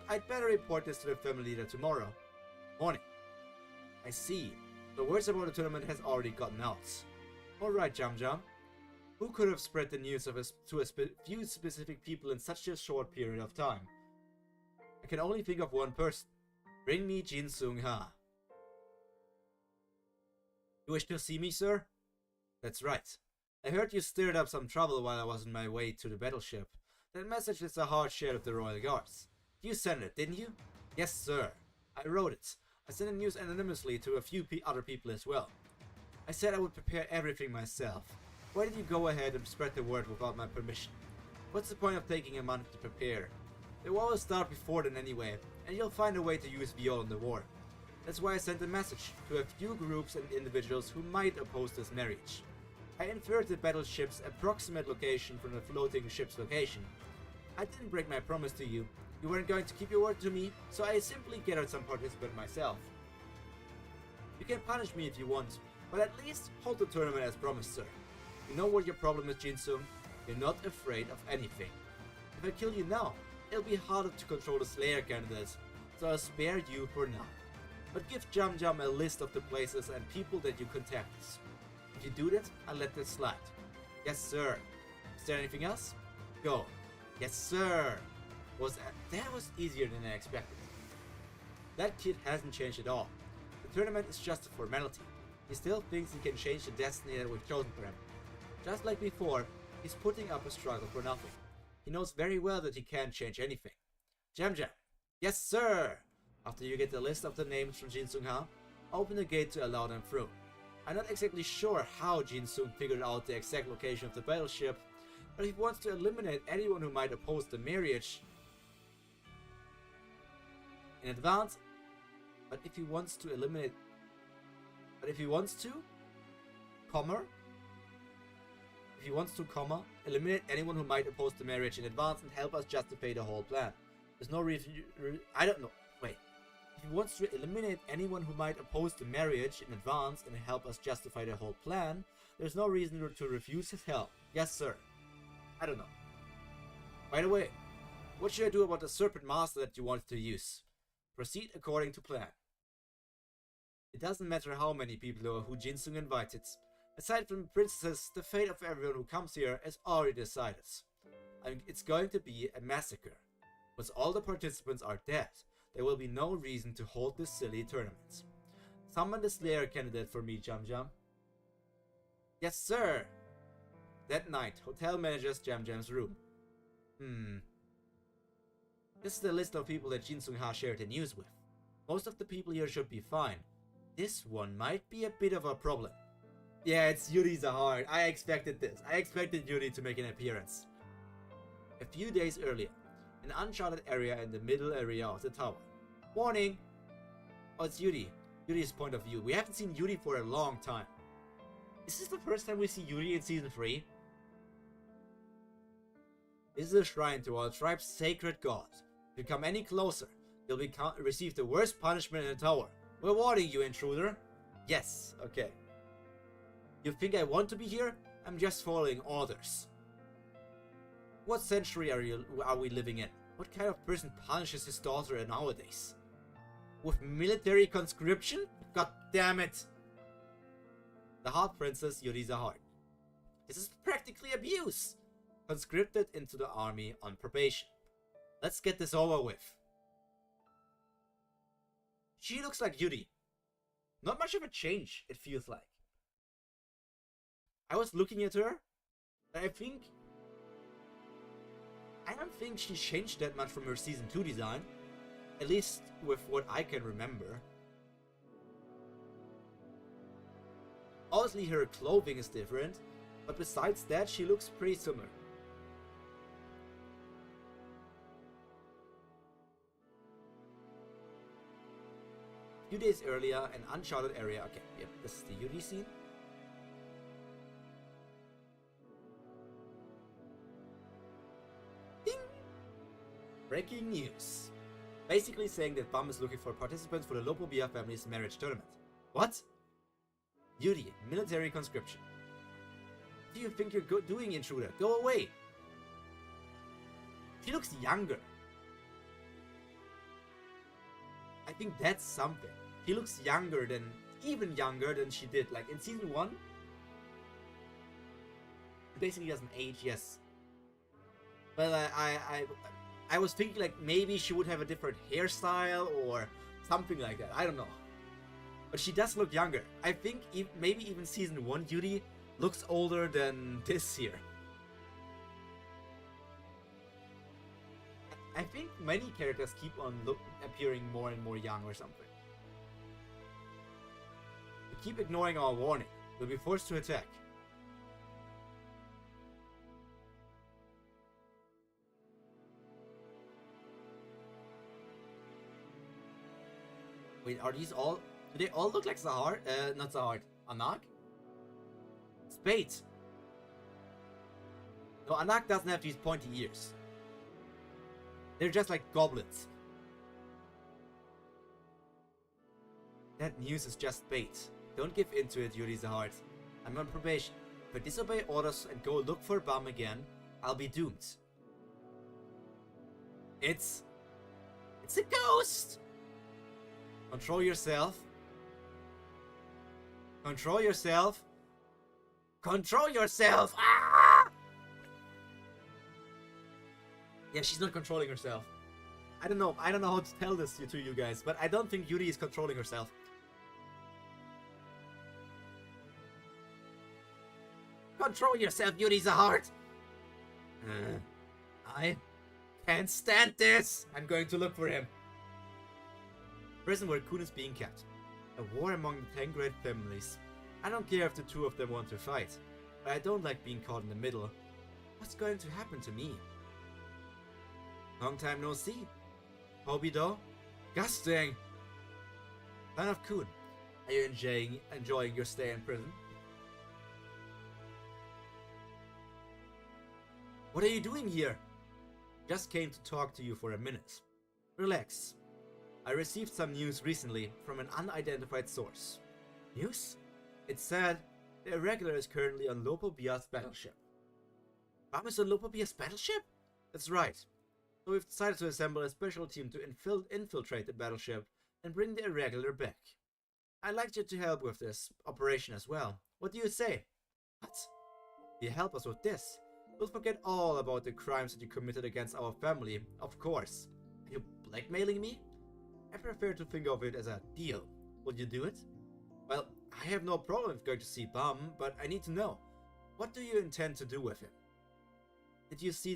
I'd better report this to the family leader tomorrow. Morning. I see. The words about the tournament has already gotten out. Alright, Jam Jam. Who could have spread the news to a few specific people in such a short period of time? I can only think of one person. Bring me Jin Sung Ha. You wish to see me, sir? That's right. I heard you stirred up some trouble while I was on my way to the battleship. That message is a hard share of the Royal Guards. You sent it, didn't you? Yes, sir. I wrote it. I sent the news anonymously to a few other people as well. I said I would prepare everything myself. Why did you go ahead and spread the word without my permission? What's the point of taking a month to prepare? They will always start before then anyway, and you'll find a way to use VO in the war. That's why I sent a message to a few groups and individuals who might oppose this marriage. I inferred the battleship's approximate location from the floating ship's location. I didn't break my promise to you. You weren't going to keep your word to me, so I simply gathered some participants myself. You can punish me if you want, but at least hold the tournament as promised, sir. You know what your problem is, Jinsung? You're not afraid of anything. If I kill you now, it'll be harder to control the Slayer candidates, so I'll spare you for now. But give Jam Jam a list of the places and people that you contact. If you do that, I'll let this slide. Yes, sir. Is there anything else? Go. Yes, sir. That was easier than I expected. That kid hasn't changed at all. The tournament is just a formality. He still thinks he can change the destiny that we've chosen for him. Just like before, he's putting up a struggle for nothing. He knows very well that he can't change anything. Jam Jam. Yes, sir. After you get the list of the names from Jin Sung-ha, open the gate to allow them through. I'm not exactly sure how Jin Sung figured out the exact location of the battleship, but he wants to eliminate anyone who might oppose the marriage in advance. But if he wants to, eliminate anyone who might oppose the marriage in advance and help us justify the whole plan. There's no reason. I don't know. Wait. If he wants to eliminate anyone who might oppose the marriage in advance and help us justify the whole plan, there's no reason to refuse his help. Yes, sir. I don't know. By the way, what should I do about the Serpent Master that you wanted to use? Proceed according to plan. It doesn't matter how many people or who Jin Sung invited. Aside from the princesses, the fate of everyone who comes here is already decided. It's going to be a massacre. Once all the participants are dead, there will be no reason to hold this silly tournament. Summon the Slayer candidate for me, Jam Jam. Yes, sir. That night, hotel manager's Jam Jam's room. This is the list of people that Jin Sung-ha shared the news with. Most of the people here should be fine. This one might be a bit of a problem. Yeah, it's Yuri Zahar. I expected this. I expected Yuri to make an appearance. A few days earlier, an uncharted area in the middle area of the tower. Warning! Oh, it's Yuri. Yuri's point of view. We haven't seen Yuri for a long time. Is this the first time we see Yuri in Season 3? This is a shrine to our tribe's sacred god. If you come any closer, you'll receive the worst punishment in the tower. We're warning you, intruder. Yes, okay. You think I want to be here? I'm just following orders. What century are we living in? What kind of person punishes his daughter nowadays? With military conscription? God damn it! The Heart Princess Yuri's heart. This is practically abuse! Conscripted into the army on probation. Let's get this over with. She looks like Yuri. Not much of a change, it feels like. I was looking at her, and I don't think she changed that much from her Season 2 design. At least with what I can remember. Obviously her clothing is different, but besides that she looks pretty similar. A few days earlier, an uncharted area. Okay, yep, this is the Yuri scene. Ding! Breaking news. Basically saying that Bum is looking for participants for the Lopobia family's marriage tournament. What? Yuri, military conscription. What do you think you're doing, intruder? Go away! She looks younger. I think that's something. He looks even younger than she did. Like in Season 1, he basically doesn't age, yes. But I was thinking like maybe she would have a different hairstyle or something like that. I don't know. But she does look younger. I think maybe even Season 1 Yuri looks older than this here. I think many characters keep on appearing more and more young or something. We keep ignoring our warning. We'll be forced to attack. Wait, are these all... Do they all look like Zahar? Not Zahar. Anak? Spade. No, Anak doesn't have these pointy ears. They're just like goblins. That news is just bait. Don't give in to it, Yuri Zahar. I'm on probation. If I disobey orders and go look for Bum again, I'll be doomed. It's a ghost! Control yourself. Control yourself. Control yourself! Ah! Yeah, she's not controlling herself. I don't know how to tell this to you guys, but I don't think Yuri is controlling herself. Control yourself, Yuri's a heart! I can't stand this! I'm going to look for him. Prison where Kun is being kept. A war among the 10 great families. I don't care if the two of them want to fight, but I don't like being caught in the middle. What's going to happen to me? Long time no see. Hobido? Gusting! Son of Kun, are you enjoying your stay in prison? What are you doing here? Just came to talk to you for a minute. Relax. I received some news recently from an unidentified source. News? It said the Irregular is currently on Lopobia's battleship. Bam is on Lopobia's battleship? That's right. So we've decided to assemble a special team to infiltrate the battleship and bring the Irregular back. I'd like you to help with this operation as well. What do you say? What? If you help us with this, we'll forget all about the crimes that you committed against our family, of course. Are you blackmailing me? I prefer to think of it as a deal. Will you do it? Well, I have no problem with going to see Bum, but I need to know. What do you intend to do with him? Did you see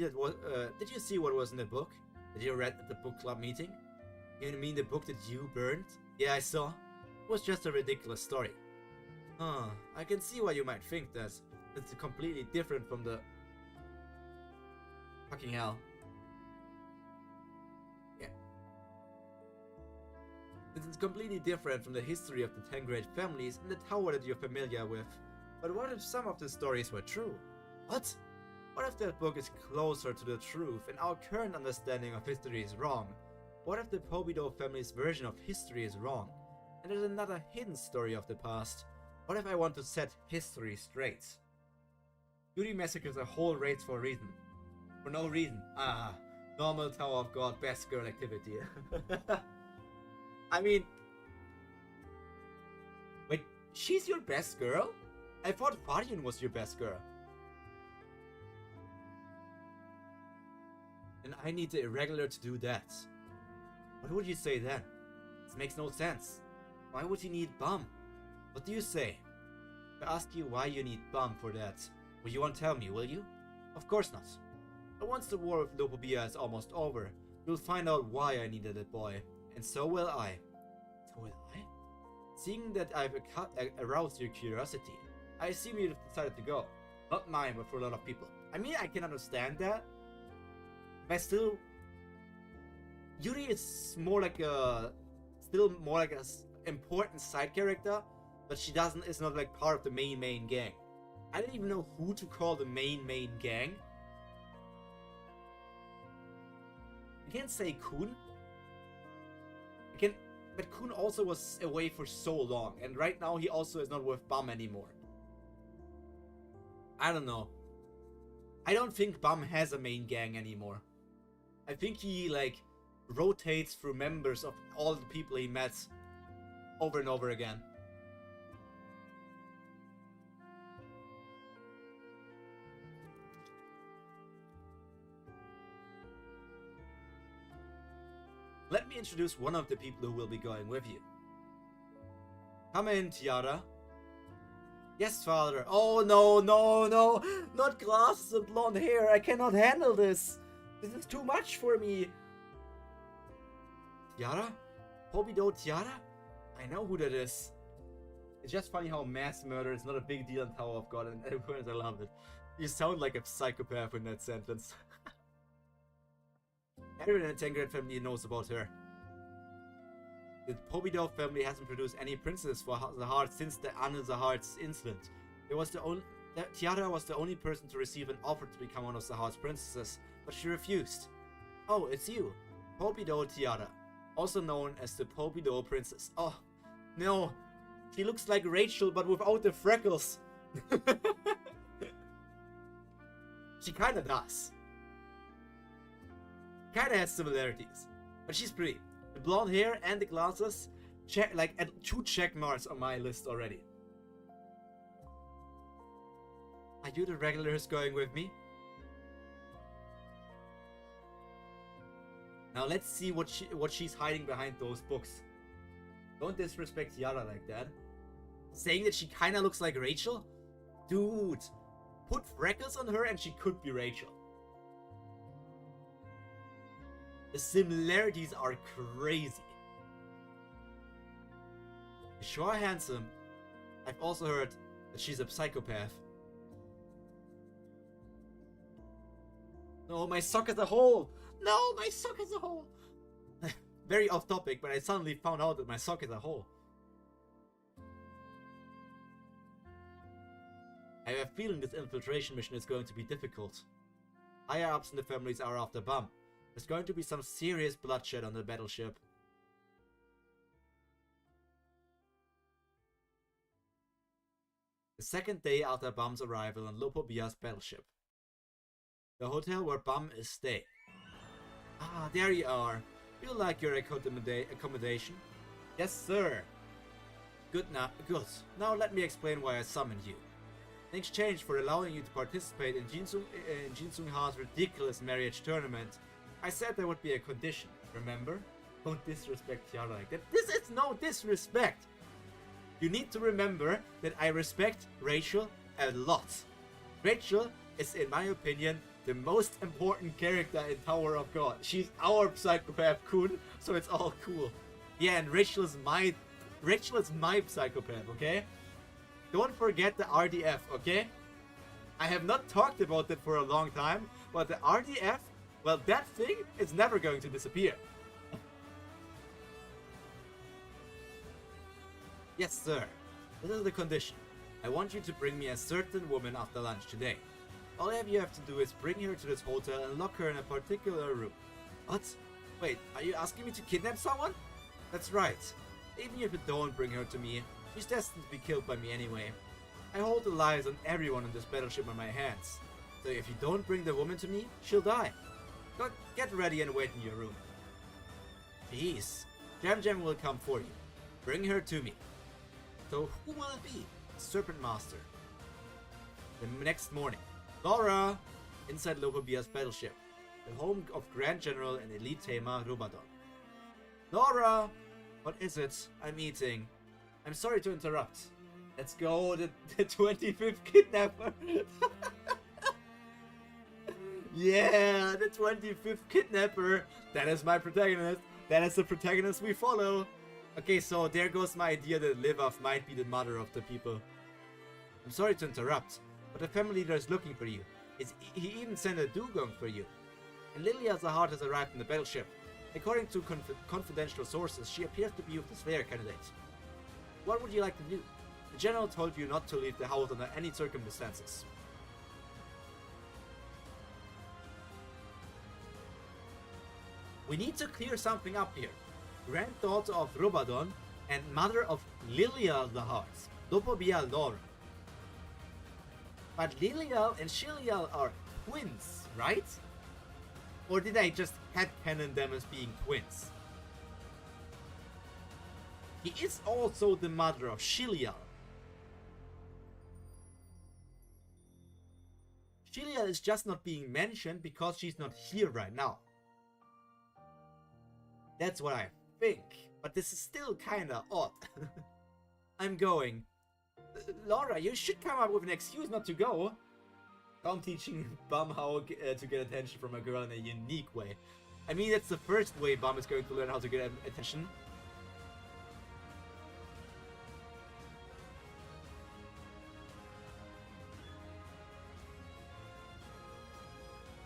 what was in the book that you read at the book club meeting? You mean the book that you burned? Yeah, I saw. It was just a ridiculous story. I can see why you might think that. It's completely different from the... Fucking hell. Yeah. This is completely different from the history of the 10 great families and the tower that you're familiar with. But what if some of the stories were true? What? What if that book is closer to the truth and our current understanding of history is wrong? What if the Pobido family's version of history is wrong? And there's another hidden story of the past? What if I want to set history straight? Yuri massacres a whole race for a reason. For no reason. Normal Tower of God best girl activity. I mean... Wait, she's your best girl? I thought Farian was your best girl. And I need the Irregular to do that. What would you say then? This makes no sense. Why would you need Bum? What do you say? If I ask you why you need Bum for that, will you won't tell me, will you? Of course not. But once the war with Lopobia is almost over, you'll find out why I needed that boy. And so will I. So will I? Seeing that I've aroused your curiosity, I assume you've decided to go. Not mine, but for a lot of people. I mean, I can understand that. But still... Yuri is more like a... Still more like a important side character. But she is not like part of the main gang. I don't even know who to call the main gang. I can't say Kun. But Kun also was away for so long, and right now he also is not with Bum anymore. I don't know. I don't think Bum has a main gang anymore. I think he like rotates through members of all the people he met over and over again. Let me introduce one of the people who will be going with you. Come in, Tiara. Yes, father. Oh, no. Not glasses and blonde hair. I cannot handle this. This is too much for me. Tiara? Pobido Tiara? I know who that is. It's just funny how mass murder is not a big deal in Tower of God, and everyone, I love it. You sound like a psychopath in that sentence. Everyone in the 10 great family knows about her. The Pobido family hasn't produced any princesses for the heart since the Anna the Heart's incident. Tiara was the only person to receive an offer to become one of the Heart's princesses, but she refused. Oh, it's you, Pobido Tiara, also known as the Pobido princess. Oh, no, she looks like Rachel but without the freckles. She kinda does. Kinda has similarities, but she's pretty. The blonde hair and the glasses, like at 2 check marks on my list already. Are you the regular who's going with me? Now let's see what she's hiding behind those books. Don't disrespect Yara like that. Saying that she kinda looks like Rachel? Dude, put freckles on her and she could be Rachel. The similarities are crazy. Sure handsome. I've also heard that she's a psychopath. No, my sock is a hole! No, my sock is a hole! Very off topic, but I suddenly found out that my sock is a hole. I have a feeling this infiltration mission is going to be difficult. Higher ups in the families are after Bum. There's going to be some serious bloodshed on the battleship. The second day after Bum's arrival on Lopobia's battleship. The hotel where Bum is staying. Ah, there you are. You like your accommodation? Yes, sir. Good. Now let me explain why I summoned you. In exchange for allowing you to participate in Jinsung Ha's ridiculous marriage tournament, I said there would be a condition, remember? Don't disrespect Yara like that. This is no disrespect! You need to remember that I respect Rachel a lot. Rachel is, in my opinion, the most important character in Tower of God. She's our psychopath Kun, so it's all cool. Yeah, and Rachel is my psychopath, okay? Don't forget the RDF, okay? I have not talked about that for a long time, but the RDF, well, that thing is never going to disappear. Yes, sir. This is the condition. I want you to bring me a certain woman after lunch today. All you have to do is bring her to this hotel and lock her in a particular room. What? Wait, are you asking me to kidnap someone? That's right. Even if you don't bring her to me, she's destined to be killed by me anyway. I hold the lives on everyone on this battleship in my hands. So if you don't bring the woman to me, she'll die. Get ready and wait in your room. Jeez. Jam Jam will come for you. Bring her to me. So who will it be? Serpent Master. The next morning. Laura! Inside Lopobia's battleship. The home of Grand General and Elite Tamer Rubadon. Laura! What is it? I'm eating. I'm sorry to interrupt. Let's go, the 25th kidnapper. Yeah, the 25th kidnapper. That is my protagonist. That is the protagonist we follow. Okay, so there goes my idea that Livav might be the mother of the people. I'm sorry to interrupt, but the family leader is looking for you. He even sent a dugong for you. And Lilia Zahart has arrived in the battleship. According to confidential sources, she appears to be the Slayer candidate. What would you like to do? The general told you not to leave the house under any circumstances. We need to clear something up here. Granddaughter of Rubadon and mother of Lilia Zahart, Lopobia Laura. But Lilial and Shilial are twins, right? Or did I just headcanon them as being twins? He is also the mother of Shilial. Shilial is just not being mentioned because she's not here right now. That's what I think, but this is still kinda odd. I'm going. Laura, you should come up with an excuse not to go. I'm teaching Bum how to get attention from a girl in a unique way. I mean, that's the first way Bum is going to learn how to get attention.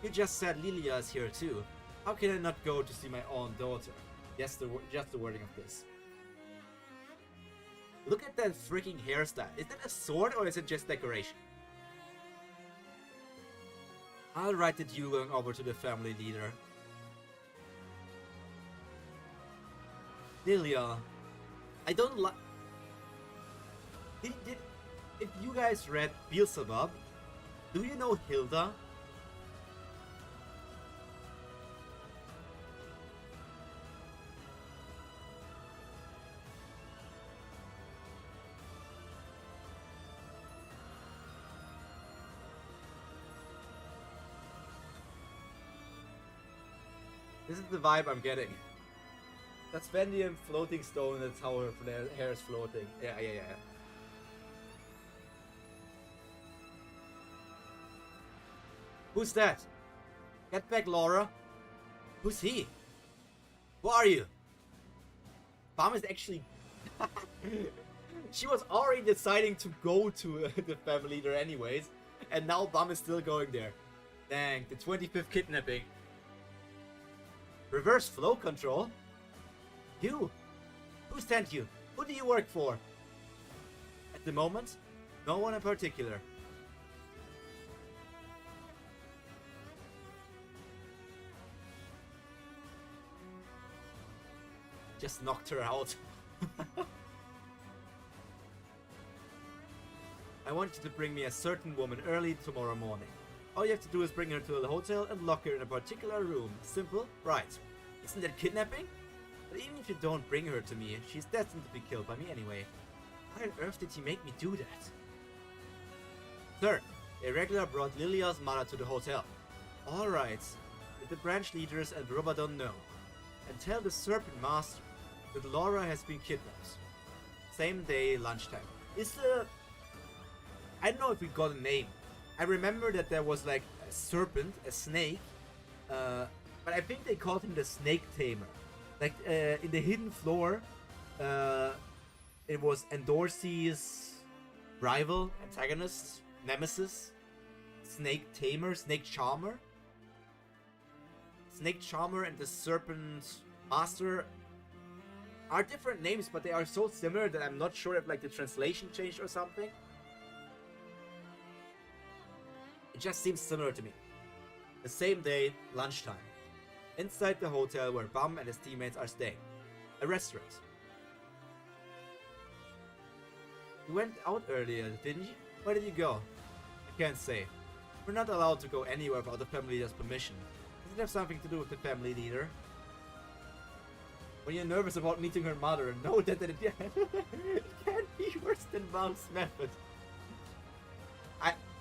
You just said Lilia is here too. How can I not go to see my own daughter? Yes, just the wording of this. Look at that freaking hairstyle. Is that a sword or is it just decoration? I'll write the dugong over to the family leader. Lilia, I don't like... If you guys read Beelzebub, do you know Hilda? This is the vibe I'm getting. That's Vendium floating stone, that's how her hair is floating. Yeah. Who's that? Get back, Laura. Who's he? Who are you? Bam is actually... She was already deciding to go to the family leader anyways. And now Bam is still going there. Dang, the 25th kidnapping. Reverse flow control? You? Who sent you? Who do you work for? At the moment, no one in particular. Just knocked her out. I want you to bring me a certain woman early tomorrow morning. All you have to do is bring her to the hotel and lock her in a particular room. Simple? Right. Isn't that kidnapping? But even if you don't bring her to me, she's destined to be killed by me anyway. Why on earth did he make me do that? Sir, a regular brought Lilia's mother to the hotel. Alright. Let the branch leaders and Robadon know. And tell the Serpent Master that Laura has been kidnapped. Same day, lunchtime. I don't know if we got a name. I remember that there was like a serpent, a snake, but I think they called him the Snake Tamer. Like in the hidden floor, it was Endorse's rival, antagonist, nemesis, Snake Tamer, Snake Charmer. Snake Charmer and the Serpent Master are different names, but they are so similar that I'm not sure if like the translation changed or something. It just seems similar to me. The same day, lunchtime. Inside the hotel where Bum and his teammates are staying. A restaurant. You went out earlier, didn't you? Where did you go? I can't say. We're not allowed to go anywhere without the family leader's permission. Does it have something to do with the family leader? When you're nervous about meeting her mother, know that it can't be worse than Bum's method.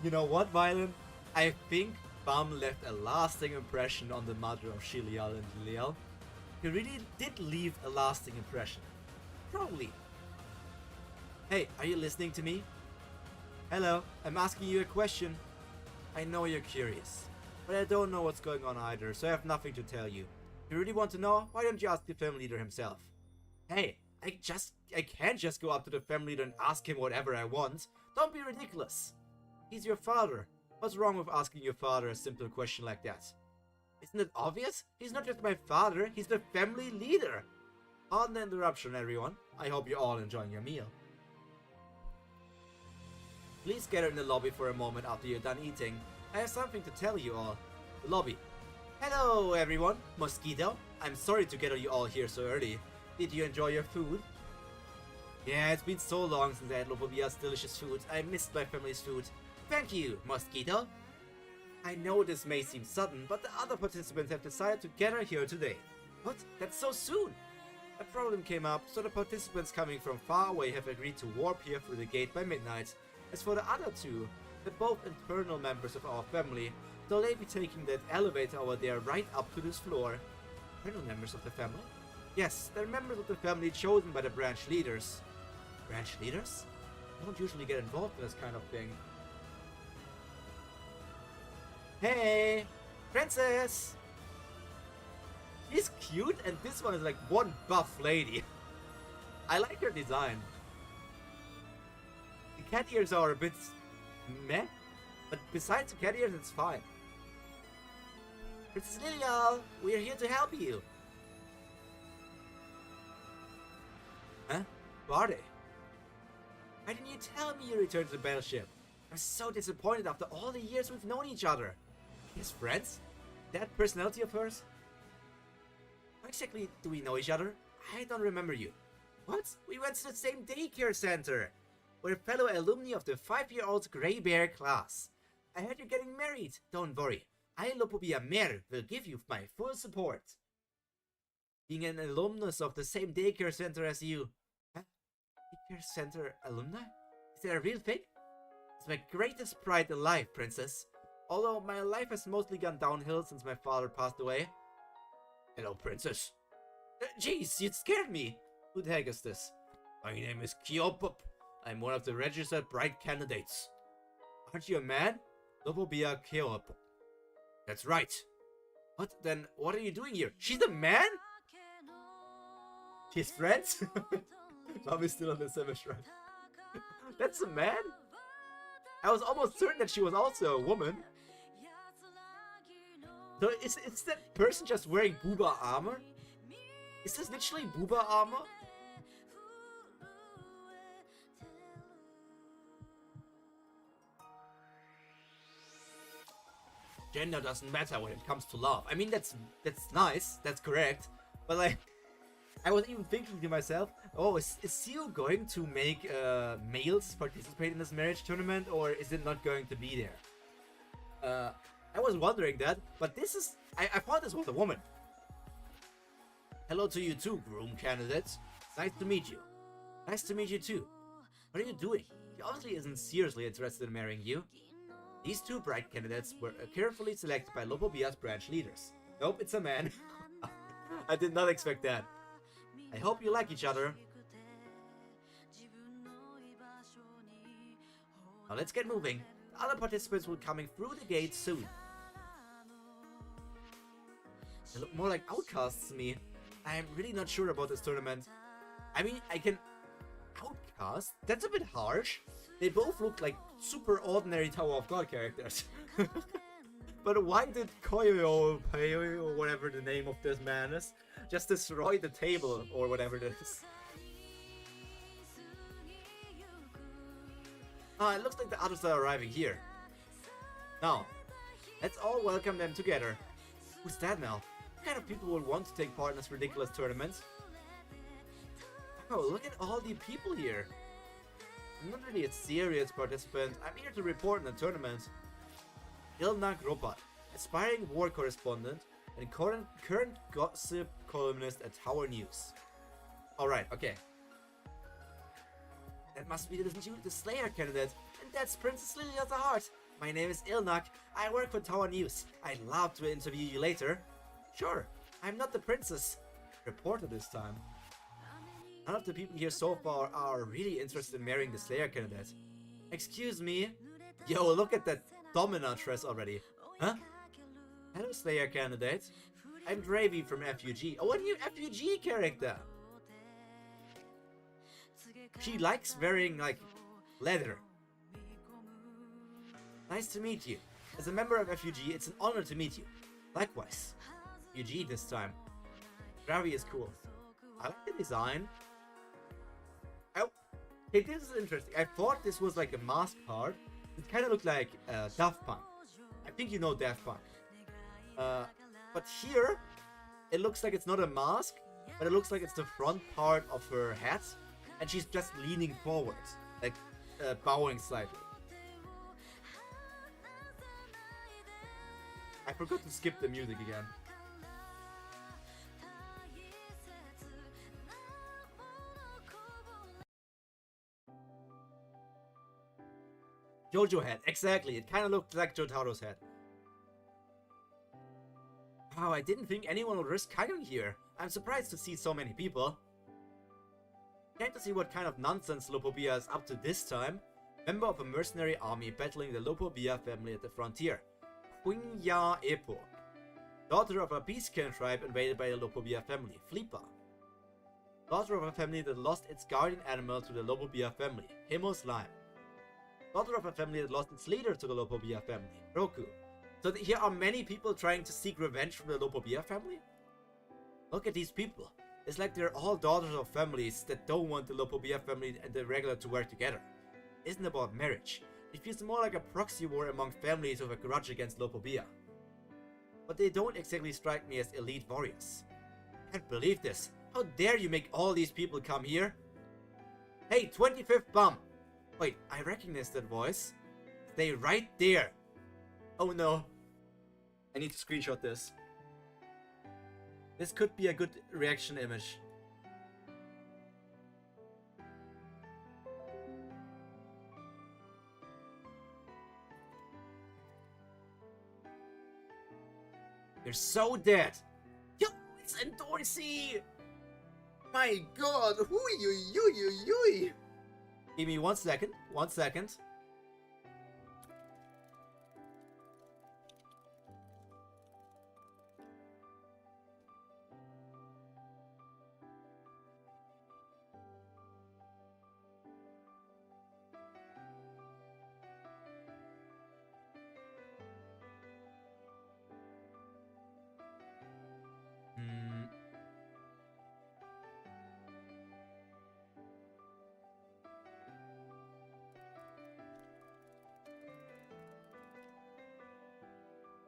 You know what, Violin? I think Bum left a lasting impression on the mother of Shilial and Lilial. He really did leave a lasting impression. Probably. Hey, are you listening to me? Hello, I'm asking you a question. I know you're curious, but I don't know what's going on either, so I have nothing to tell you. If you really want to know, why don't you ask the family leader himself? Hey, I can't just go up to the family leader and ask him whatever I want. Don't be ridiculous. He's your father. What's wrong with asking your father a simple question like that? Isn't it obvious? He's not just my father, he's the family leader. Pardon the interruption, everyone. I hope you're all enjoying your meal. Please gather in the lobby for a moment after you're done eating. I have something to tell you all. The lobby. Hello, everyone. Mosquito. I'm sorry to gather you all here so early. Did you enjoy your food? Yeah, it's been so long since I had Lobovia's delicious food. I missed my family's food. Thank you, Mosquito. I know this may seem sudden, but the other participants have decided to gather here today. What? That's so soon? A problem came up, so the participants coming from far away have agreed to warp here through the gate by midnight. As for the other two, they're both internal members of our family, so they'll be taking that elevator over there right up to this floor. Internal members of the family? Yes, they're members of the family chosen by the branch leaders. Branch leaders? I don't usually get involved in this kind of thing. Hey, princess! She's cute, and this one is like one buff lady. I like her design. The cat ears are a bit meh, but besides the cat ears, it's fine. Princess Lilial, we're here to help you. Huh? Who are they? Why didn't you tell me you returned to the battleship? I'm so disappointed after all the years we've known each other. His friends? That personality of hers? How exactly do we know each other? I don't remember you. What? We went to the same daycare center. We're fellow alumni of the 5-year-old Grey Bear class. I heard you're getting married. Don't worry. I, Lopobia Mer, will give you my full support. Being an alumnus of the same daycare center as you. Huh? Daycare center alumni? Is that a real thing? It's my greatest pride in life, princess. Although my life has mostly gone downhill since my father passed away. Hello, princess. Jeez, you scared me. Who the heck is this? My name is Kyopop. I'm one of the registered bride candidates. Aren't you a man? Lopobia Kyopop. That's right. What then? What are you doing here? She's a man? She's friends? Mom is still on the semester. That's a man? I was almost certain that she was also a woman. So is that person just wearing booba armor? Is this literally booba armor? Gender doesn't matter when it comes to love. I mean, that's nice, that's correct. But like, I was even thinking to myself, oh, is Seo going to make males participate in this marriage tournament, or is it not going to be there? I was wondering that, but this is... I thought this was a woman. Hello to you too, groom candidates. Nice to meet you. Nice to meet you too. What are you doing? He obviously isn't seriously interested in marrying you. These two bride candidates were carefully selected by Lopobia's branch leaders. Nope, it's a man. I did not expect that. I hope you like each other. Now let's get moving. The other participants will be coming through the gates soon. They look more like outcasts to me. I'm really not sure about this tournament. I mean, I can... Outcast? That's a bit harsh. They both look like super ordinary Tower of God characters. But why did Pyro, or whatever the name of this man is, just destroy the table, or whatever it is? Ah, it looks like the others are arriving here. Now, let's all welcome them together. Who's that now? What kind of people would want to take part in this ridiculous tournament? Oh, look at all the people here. I'm not really a serious participant. I'm here to report in the tournament. Ilnak Ropat, aspiring war correspondent and current gossip columnist at Tower News. Alright, okay. That must be the Slayer candidate, and that's Princess Lily of the Heart. My name is Ilnak. I work for Tower News. I'd love to interview you later. Sure, I'm not the princess. Reporter this time. None of the people here so far are really interested in marrying the Slayer candidate. Excuse me? Yo, look at that Domina dress already. Huh? Hello, Slayer candidate. I'm Dravi from FUG. Oh, a new FUG character! She likes wearing, like, leather. Nice to meet you. As a member of FUG, it's an honor to meet you. Likewise. FUG this time. Dravi is cool. I like the design. Oh, hey, this is interesting. I thought this was like a mask card. It kind of looked like Daft Punk. I think you know Daft Punk. But here, it looks like it's not a mask, but it looks like it's the front part of her hat, and she's just leaning forward, like bowing slightly. I forgot to skip the music again. Jojo head, exactly. It kind of looked like Jotaro's head. Wow, I didn't think anyone would risk coming here. I'm surprised to see so many people. Can't to see what kind of nonsense Lopobia is up to this time. Member of a mercenary army battling the Lopobia family at the frontier. Quenya Epo. Daughter of a Beastkin tribe invaded by the Lopobia family. Flipa. Daughter of a family that lost its guardian animal to the Lopobia family. Himo Slime. Daughter of a family that lost its leader to the Lopobia family. Roku. So here are many people trying to seek revenge from the Lopobia family? Look at these people. It's like they're all daughters of families that don't want the Lopobia family and the regular to work together. It isn't about marriage. It feels more like a proxy war among families with a grudge against Lopobia. But they don't exactly strike me as elite warriors. Can't believe this. How dare you make all these people come here? Hey, 25th bum! Wait, I recognize that voice. Stay right there. Oh no. I need to screenshot this. This could be a good reaction image. You're so dead. Yo, it's It's Endorsey! My god! Hui. Give me 1 second. 1 second.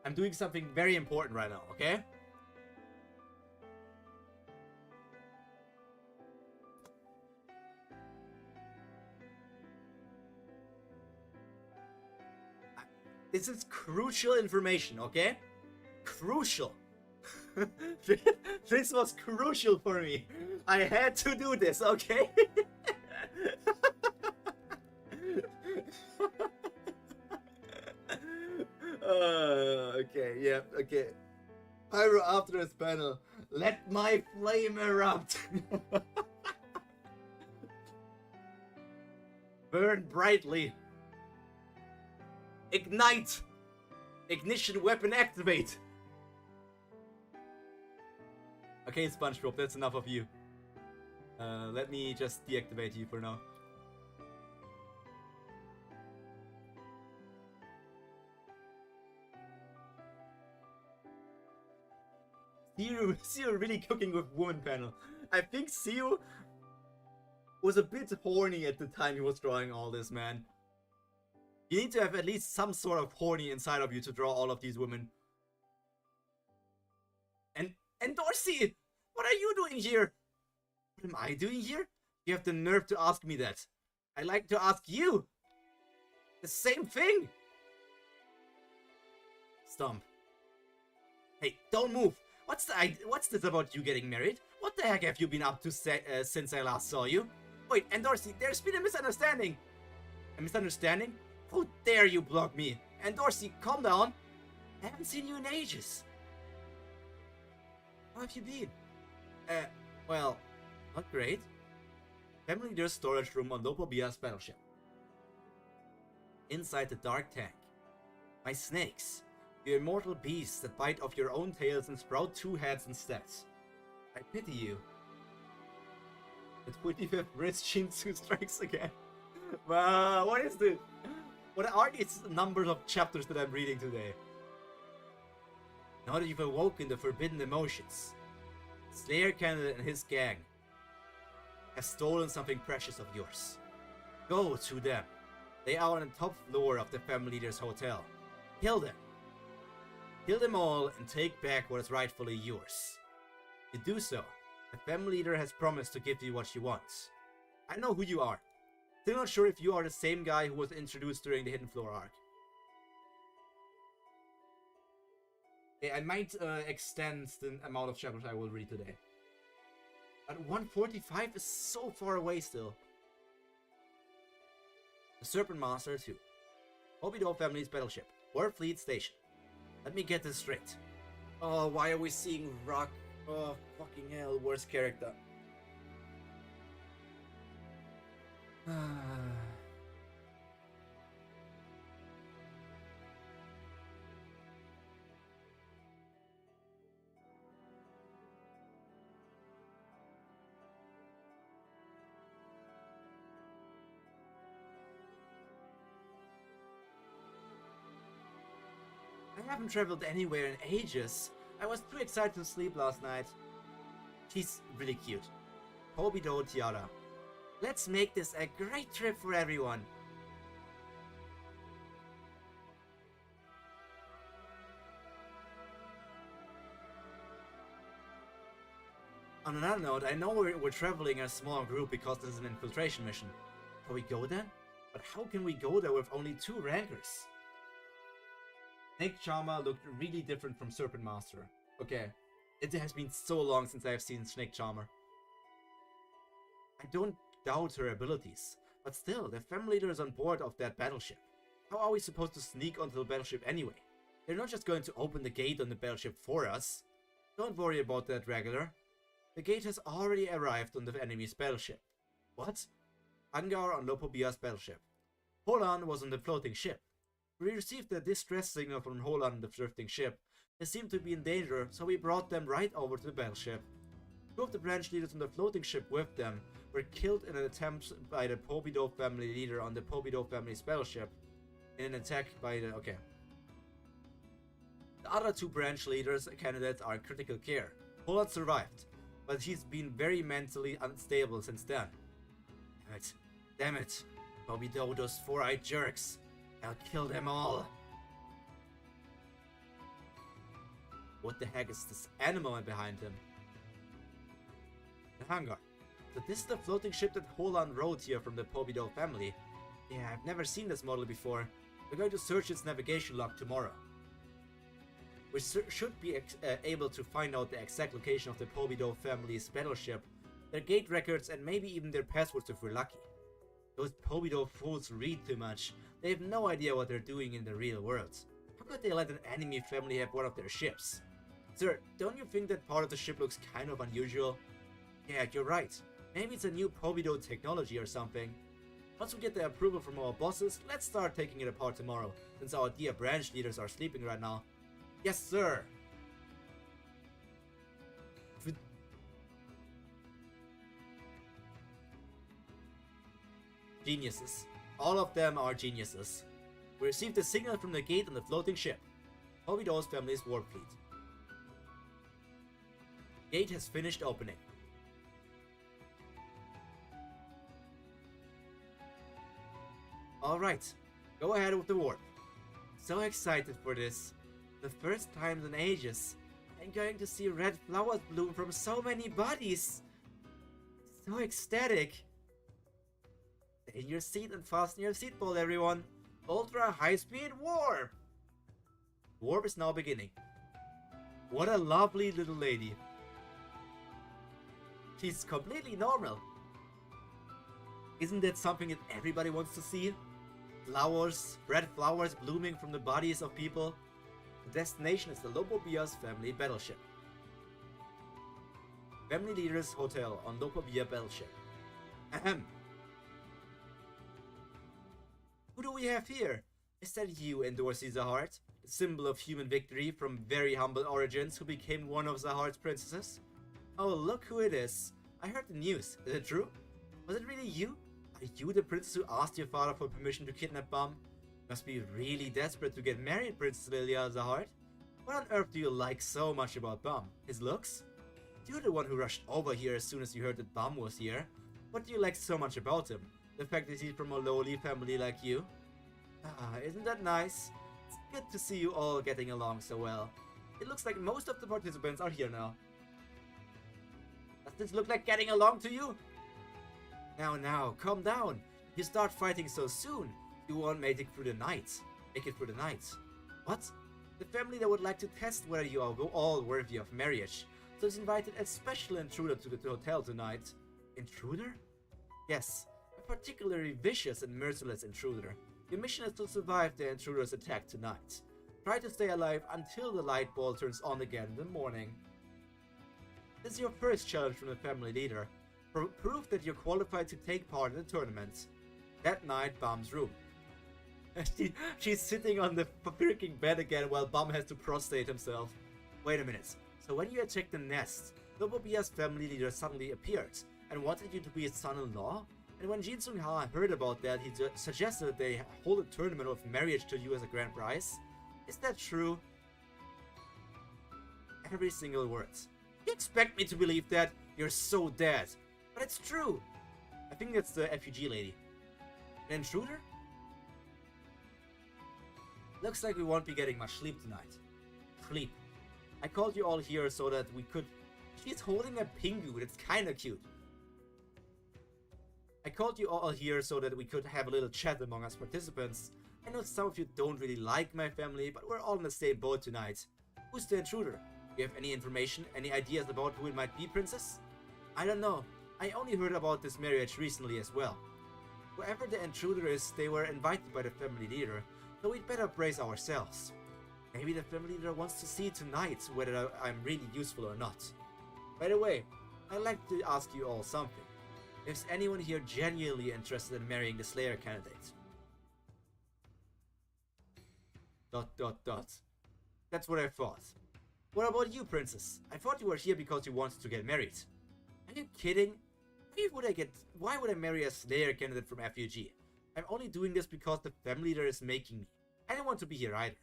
I'm doing something very important right now, okay? This is crucial information, okay? Crucial. This was crucial for me. I had to do this, okay? Okay, yeah, okay. Pyro after this panel. Let my flame erupt. Burn brightly. Ignite. Ignition weapon activate. Okay, SpongeBob, that's enough of you. Let me just deactivate you for now. Zero really cooking with woman panel. I think Zero was a bit horny at the time he was drawing all this, man. You need to have at least some sort of horny inside of you to draw all of these women. And Dorsey, what are you doing here? What am I doing here? You have the nerve to ask me that. I'd like to ask you the same thing. Stomp. Hey, don't move. What's this about you getting married? What the heck have you been up to since I last saw you? Wait, and Dorsey, there's been a misunderstanding. A misunderstanding? How dare you block me? And Dorsey, calm down. I haven't seen you in ages. How have you been? Well, not great. Family leader's storage room on Lopobia's battleship. Inside the dark tank. My snakes. You immortal beasts that bite off your own tails and sprout two heads instead. I pity you. The 25th Wrist Shinsu strikes again. Wow, what is this? What are these numbers of chapters that I'm reading today? Now that you've awoken the forbidden emotions, Slayer Candidate and his gang have stolen something precious of yours. Go to them. They are on the top floor of the family leader's hotel. Kill them. Kill them all and take back what is rightfully yours. To do so, the family leader has promised to give you what you want. I know who you are. Still not sure if you are the same guy who was introduced during the Hidden Floor arc. Okay, I might extend the amount of chapters I will read today. But 145 is so far away still. The Serpent Master 2. Hobido family's battleship. Warfleet Station. Let me get this straight. Oh, why are we seeing Rock? Oh, fucking hell, worst character. I haven't traveled anywhere in ages. I was too excited to sleep last night. She's really cute. Hobido Tiara. Let's make this a great trip for everyone. On another note, I know we're traveling in a small group because this is an infiltration mission. Can we go then? But how can we go there with only 2 rankers? Snake Charmer looked really different from Serpent Master. Okay, it has been so long since I've seen Snake Charmer. I don't doubt her abilities, but still, the family leader is on board of that battleship. How are we supposed to sneak onto the battleship anyway? They're not just going to open the gate on the battleship for us. Don't worry about that, regular. The gate has already arrived on the enemy spellship. What? Hangar on Lopobia's spellship. Holan was on the floating ship. We received a distress signal from Holan on the drifting ship. They seemed to be in danger, so we brought them right over to the battleship. Two of the branch leaders on the floating ship with them were killed in an attempt by the Pobido family leader on the Pobido family spellship. In an attack by the... okay. The other two branch leaders candidates are in critical care. Holan survived, but he's been very mentally unstable since then. Damn it. Damn it. Pobido, those four-eyed jerks. I'll kill them all. What the heck is this animal behind him? The hangar. So this is the floating ship that Holan rode here from the Pobido family. Yeah, I've never seen this model before. We're going to search its navigation log tomorrow. We should be able to find out the exact location of the Pobido family's battleship, their gate records, and maybe even their passwords if we're lucky. Those Pobido fools read too much. They have no idea what they're doing in the real world. How could they let an enemy family have one of their ships? Sir, don't you think that part of the ship looks kind of unusual? Yeah, you're right. Maybe it's a new Pobido technology or something. Once we get the approval from our bosses, let's start taking it apart tomorrow, since our dear branch leaders are sleeping right now. Yes, sir! Geniuses. All of them are geniuses. We received a signal from the gate on the floating ship. Pobido's family's warp fleet. Gate has finished opening. Alright, go ahead with the warp. So excited for this. The first time in ages. I'm going to see red flowers bloom from so many bodies. So ecstatic. Stay in your seat and fasten your seatbelt, everyone. Ultra high-speed warp. Warp is now beginning. What a lovely little lady. She's completely normal. Isn't that something that everybody wants to see? Flowers, red flowers blooming from the bodies of people. The destination is the Lopobia's family battleship. Family Leaders Hotel on Lopobia battleship. Ahem. Who do we have here? Is that you, Endorsi Zahart? The symbol of human victory from very humble origins who became one of Zahart's princesses? Oh, look who it is. I heard the news. Is it true? Was it really you? Are you the princess who asked your father for permission to kidnap Bum? Must be really desperate to get married, Princess Lilia Zahart. What on earth do you like so much about Bum? His looks? You're the one who rushed over here as soon as you heard that Bum was here. What do you like so much about him? The fact that he's from a lowly family like you? Ah, isn't that nice? It's good to see you all getting along so well. It looks like most of the participants are here now. Does this look like getting along to you? Now, calm down. You start fighting so soon. You won't make it through the night. What? The family that would like to test whether you are all worthy of marriage, so has invited a special intruder to the hotel tonight. Intruder? Yes, a particularly vicious and merciless intruder. Your mission is to survive the intruder's attack tonight. Try to stay alive until the light ball turns on again in the morning. This is your first challenge from the family leader. Prove that you're qualified to take part in the tournament. That night, Bum's room. She's sitting on the freaking bed again while Bum has to prostrate himself. Wait a minute. So when you attacked the nest, Lopobia's family leader suddenly appeared and wanted you to be his son-in-law? And when Jin Sung-ha heard about that, he suggested that they hold a tournament of marriage to you as a grand prize? Is that true? Every single word. You expect me to believe that? You're so dead. But it's true. I think that's the FUG lady. An intruder? Looks like we won't be getting much sleep tonight. Sleep. I called you all here so that we could... She's holding a pingu, it's kinda cute. I called you all here so that we could have a little chat among us participants. I know some of you don't really like my family, but we're all in the same boat tonight. Who's the intruder? Do you have any information, any ideas about who it might be, Princess? I don't know. I only heard about this marriage recently as well. Whoever the intruder is, they were invited by the family leader, so we'd better brace ourselves. Maybe the family leader wants to see tonight whether I'm really useful or not. By the way, I'd like to ask you all something. Is anyone here genuinely interested in marrying the Slayer candidate? ... That's what I thought. What about you, princess? I thought you were here because you wanted to get married. Are you kidding? Why would I marry a Slayer candidate from FUG? I'm only doing this because the family leader is making me. I don't want to be here either.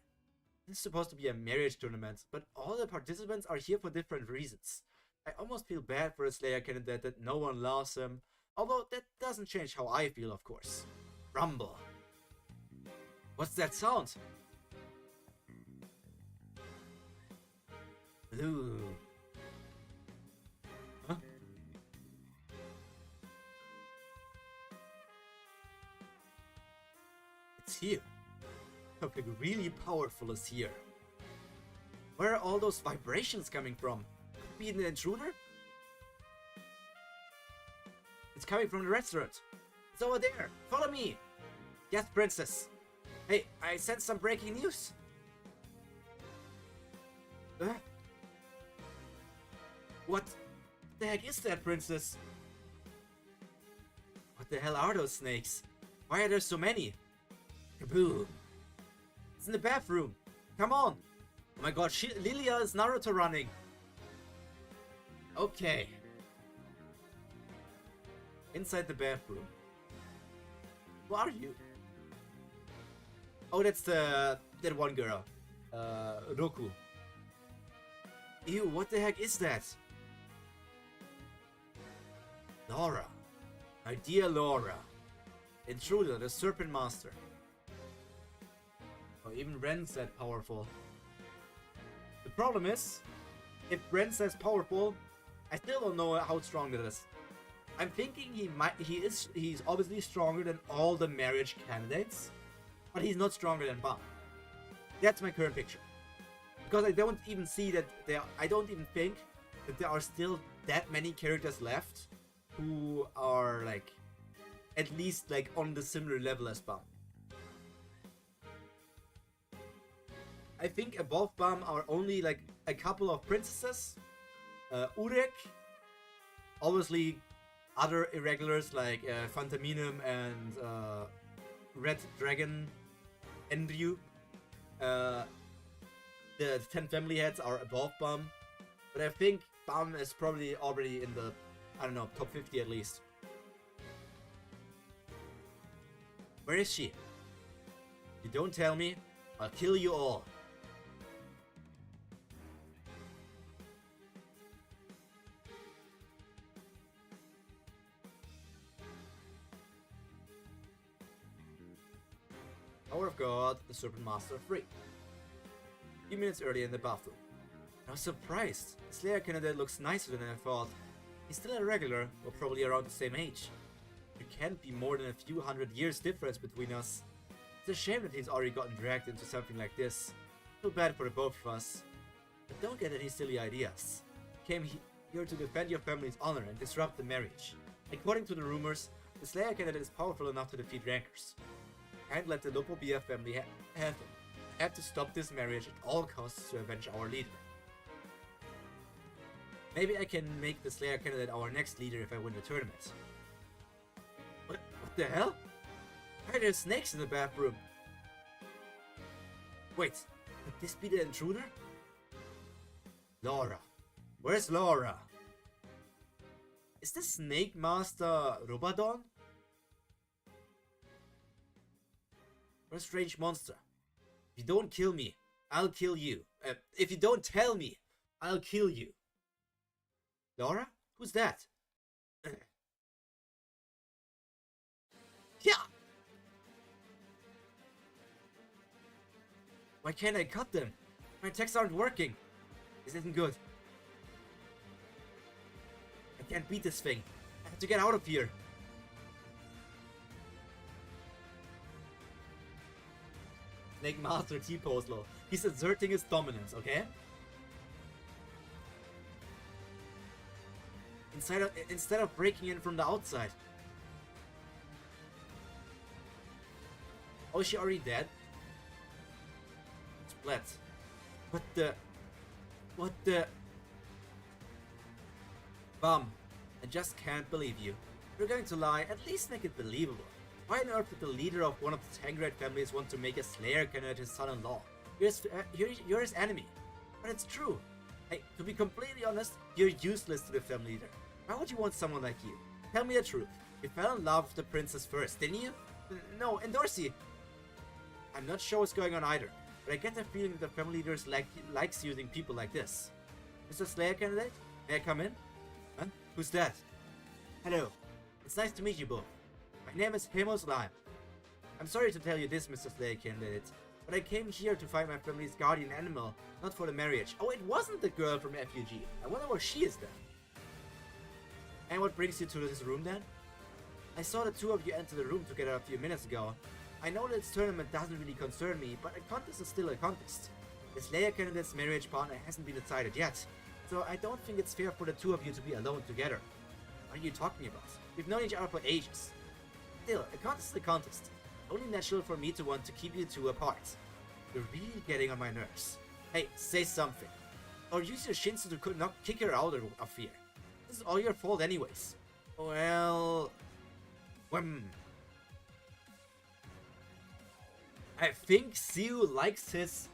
This is supposed to be a marriage tournament, but all the participants are here for different reasons. I almost feel bad for a Slayer candidate that no one loves him, although that doesn't change how I feel, of course. Rumble. What's that sound? Blue. Huh? It's here. Something really powerful is here. Where are all those vibrations coming from? Could it be an intruder? It's coming from the restaurant. It's over there. Follow me. Yes, princess. Hey, I sent some breaking news. What the heck is that, princess? What the hell are those snakes? Why are there so many? Kaboom. It's in the bathroom. Come on. Oh my god, Lilia is Naruto running. Okay. Inside the bathroom. Who are you? Oh, that's that one girl. Roku. Ew, what the heck is that? Laura. My dear Laura. Intruder, the Serpent Master. Oh, even Ren said powerful. The problem is, if Ren says powerful, I still don't know how strong that is. I'm thinking he's obviously stronger than all the marriage candidates, but he's not stronger than Bam. That's my current picture. Because I don't even see that I don't even think that there are still that many characters left who are like at least like on the similar level as Bam. I think above Bam are only like a couple of princesses, Urek, obviously other irregulars like Phantaminum and Red Dragon, Enryu. The 10 family heads are above Bam, but I think Bam is probably already in the, I don't know, top 50 at least. Where is she? If you don't tell me, I'll kill you all. Power of God, the Serpent Master free. A few minutes earlier in the bathroom. I was surprised. The Slayer candidate looks nicer than I thought. He's still a regular, or probably around the same age. There can't be more than a few hundred years difference between us. It's a shame that he's already gotten dragged into something like this. Feel bad for the both of us. But don't get any silly ideas. You came here to defend your family's honor and disrupt the marriage. According to the rumors, the Slayer candidate is powerful enough to defeat rankers. Can't let the Lopobia family have him. I have to stop this marriage at all costs to avenge our leader. Maybe I can make the Slayer candidate our next leader if I win the tournament. What the hell? Why are there snakes in the bathroom? Wait, could this be the intruder? Laura. Where's Laura? Is the Snake Master Robadon? What a strange monster. If you don't kill me, I'll kill you. If you don't tell me, I'll kill you. Laura? Who's that? Yeah! Why can't I cut them? My attacks aren't working. This isn't good. I can't beat this thing. I have to get out of here. Snake Master T-Poslo. He's asserting his dominance, okay? Instead of breaking in from the outside. Oh, is she already dead? Splat. What the? What the? Bum, I just can't believe you. If you're going to lie, at least make it believable. Why on earth would the leader of one of the Tangrad families want to make a Slayer candidate his son-in-law? You're his enemy. But it's true. Hey, to be completely honest, you're useless to the family leader. Why would you want someone like you? Tell me the truth. You fell in love with the princess first, didn't you? No, and Dorsey. I'm not sure what's going on either, but I get the feeling that the family leader likes using people like this. Mr. Slayer candidate? May I come in? Huh? Who's that? Hello. It's nice to meet you both. My name is Hemos Lime. I'm sorry to tell you this, Mr. Slayer candidate, but I came here to find my family's guardian animal, not for the marriage. Oh, it wasn't the girl from FUG. I wonder where she is then. And what brings you to this room then? I saw the two of you enter the room together a few minutes ago. I know that this tournament doesn't really concern me, but a contest is still a contest. The Slayer candidate's marriage partner hasn't been decided yet, so I don't think it's fair for the two of you to be alone together. What are you talking about? We've known each other for ages. Still, a contest is a contest. Only natural for me to want to keep you two apart. You're really getting on my nerves. Hey, say something. Or use your Shinsu to not kick her out of here. This is all your fault anyways. Well... I think Siu likes his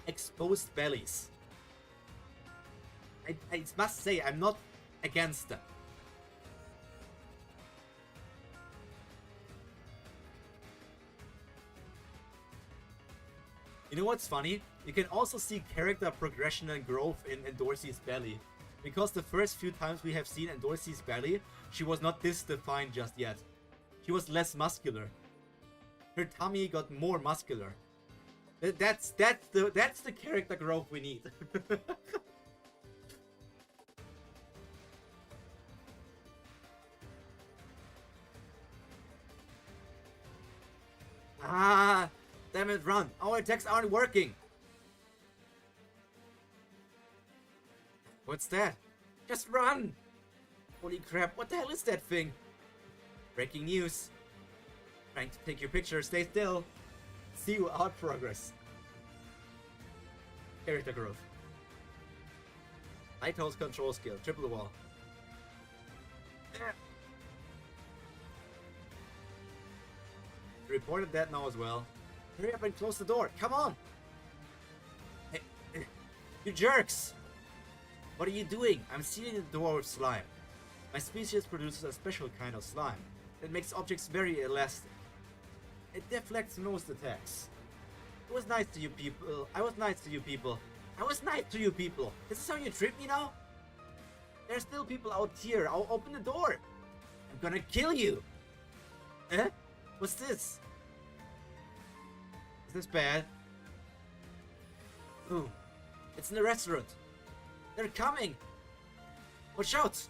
exposed bellies. I must say, I'm not against them. You know what's funny? You can also see character progression and growth in Dorsey's belly. Because the first few times we have seen Dorsey's belly, she was not this defined just yet. She was less muscular. Her tummy got more muscular. That's the character growth we need. Ah, damn it, run. Our attacks aren't working. What's that? Just run. Holy crap, what the hell is that thing? Breaking news. Trying to take your picture, stay still. See you out progress. Character growth. Lighthouse control skill, triple wall. Reported that now as well. Hurry up and close the door, come on! Hey, you jerks! What are you doing? I'm sealing the door with slime. My species produces a special kind of slime that makes objects very elastic. It deflects most attacks. It was nice to you people. I was nice to you people. I was nice to you people. Is this how you treat me now? There's still people out here. I'll open the door. I'm gonna kill you. Eh? What's this? Is this bad? Ooh. It's in the restaurant. They're coming. Watch out.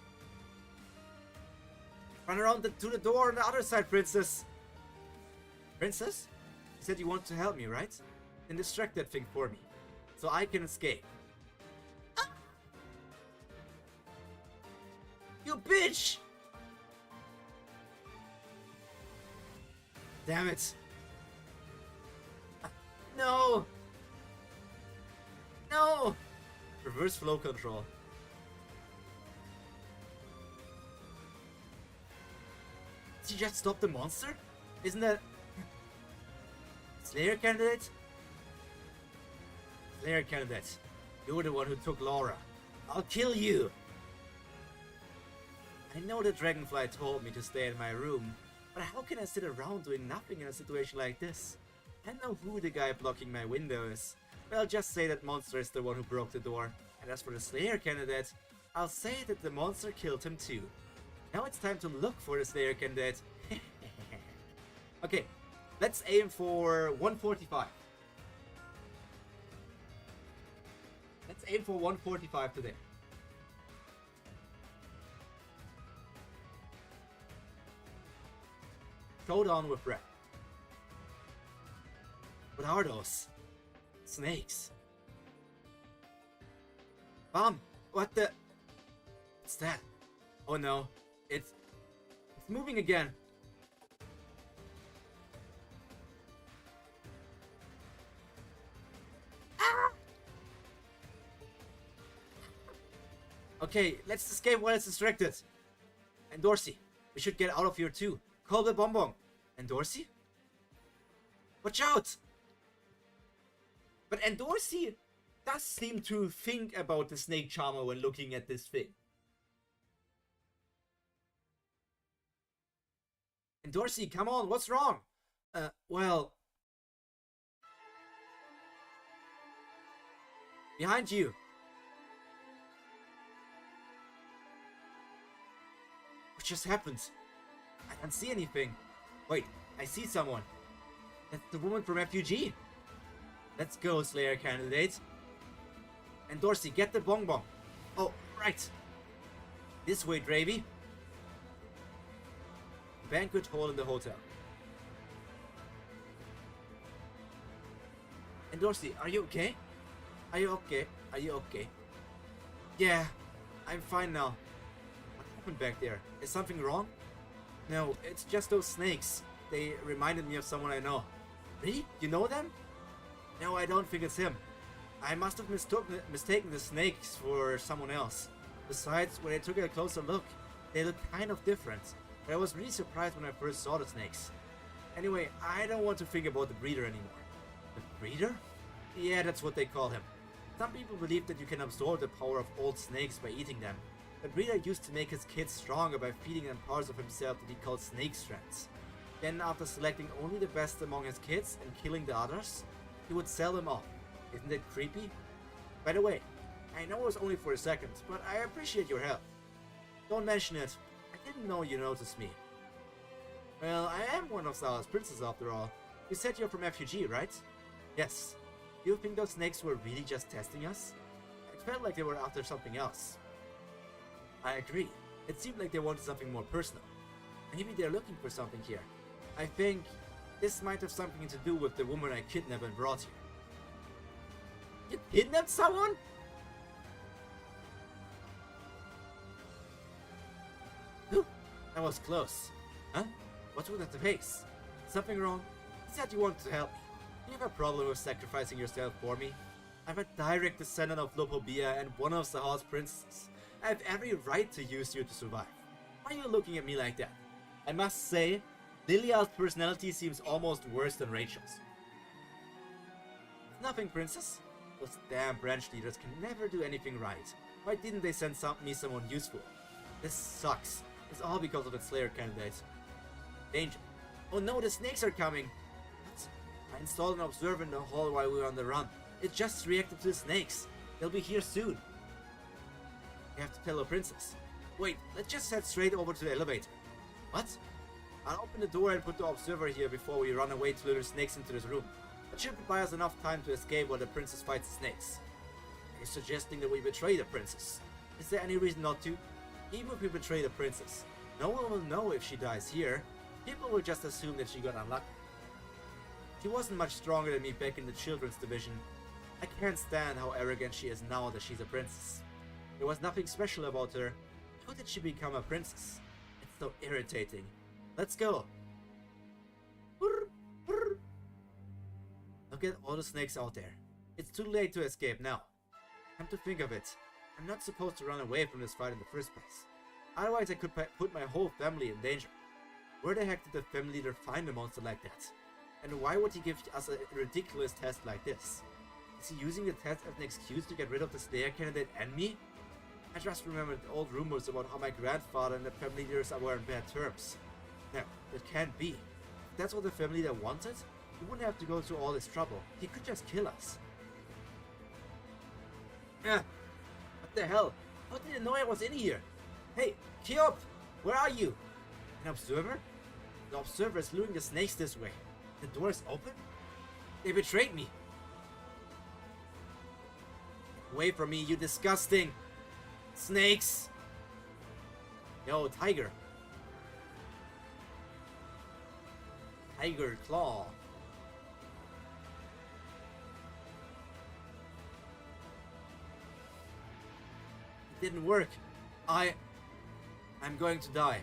Run around to the door on the other side, princess. Princess? You said you want to help me, right? Then distract that thing for me, so I can escape. Ah! You bitch! Damn it. No! No! Reverse flow control. Did you just stop the monster? Isn't that... Slayer candidate? Slayer candidate. You're the one who took Laura. I'll kill you! I know the dragonfly told me to stay in my room, but how can I sit around doing nothing in a situation like this? I don't know who the guy blocking my window is, but I'll just say that monster is the one who broke the door. And as for the Slayer candidate, I'll say that the monster killed him too. Now it's time to look for the Slayer candidate. Okay, let's aim for 145. Let's aim for 145 today. Showdown with Red. What are those? Snakes. Mom, what the? What's that? Oh no, it's moving again. Ah! Okay, let's escape while it's distracted. And Dorsey, we should get out of here too. Call the Bonbon. And Dorsey? Watch out! But Dorsey does seem to think about the snake charmer when looking at this thing. And Dorsey, come on, what's wrong? Well... Behind you. What just happened? I can't see anything. Wait, I see someone. That's the woman from Refugee. Let's go, Slayer candidate. And Dorsey, get the bonbon. Oh, right. This way, Dravy. Banquet hall in the hotel. And Dorsey, are you okay? Are you okay? Are you okay? Yeah, I'm fine now. What happened back there? Is something wrong? No, it's just those snakes. They reminded me of someone I know. Really? You know them? No, I don't think it's him. I must have mistaken the snakes for someone else. Besides, when I took a closer look, they look kind of different. But I was really surprised when I first saw the snakes. Anyway, I don't want to think about the breeder anymore. The breeder? Yeah, that's what they call him. Some people believe that you can absorb the power of old snakes by eating them. The breeder used to make his kids stronger by feeding them parts of himself that he called snake strands. Then, after selecting only the best among his kids and killing the others, he would sell them off. Isn't that creepy? By the way, I know it was only for a second, but I appreciate your help. Don't mention it. I didn't know you noticed me. Well, I am one of Sala's princes after all. You said you're from Refugee, right? Yes. Do you think those snakes were really just testing us? It felt like they were after something else. I agree. It seemed like they wanted something more personal. Maybe they're looking for something here. I think this might have something to do with the woman I kidnapped and brought here. You kidnapped someone? Whew, that was close. Huh? What's with the face? Something wrong? You said you wanted to help me. Do you have a problem with sacrificing yourself for me? I'm a direct descendant of Lopobia and one of Sahar's princesses. I have every right to use you to survive. Why are you looking at me like that? I must say, Lilia's personality seems almost worse than Rachel's. Nothing, princess. Those damn branch leaders can never do anything right. Why didn't they send me someone useful? This sucks. It's all because of that Slayer candidate. Danger. Oh no, the snakes are coming! What? I installed an observer in the hall while we were on the run. It just reacted to the snakes. They'll be here soon. I have to tell the princess. Wait, let's just head straight over to the elevator. What? I'll open the door and put the observer here before we run away to lure the snakes into this room. That should buy us enough time to escape while the princess fights the snakes. Are you suggesting that we betray the princess? Is there any reason not to? Even if we betray the princess, no one will know if she dies here. People will just assume that she got unlucky. She wasn't much stronger than me back in the children's division. I can't stand how arrogant she is now that she's a princess. There was nothing special about her. How did she become a princess? It's so irritating. Let's go. Look at all the snakes out there. It's too late to escape now. Come to think of it, I'm not supposed to run away from this fight in the first place. Otherwise I could put my whole family in danger. Where the heck did the family leader find a monster like that? And why would he give us a ridiculous test like this? Is he using the test as an excuse to get rid of the Slayer candidate and me? I just remembered old rumors about how my grandfather and the family leaders were in bad terms. No, that can't be. If that's what the family leader wanted, he wouldn't have to go through all this trouble. He could just kill us. What the hell? How did you know I was in here? Hey, Kyop! Where are you? An observer? The observer is luring the snakes this way. The door is open? They betrayed me. Get away from me, you disgusting snakes! Yo, tiger. Tiger claw. It didn't work. I'm going to die.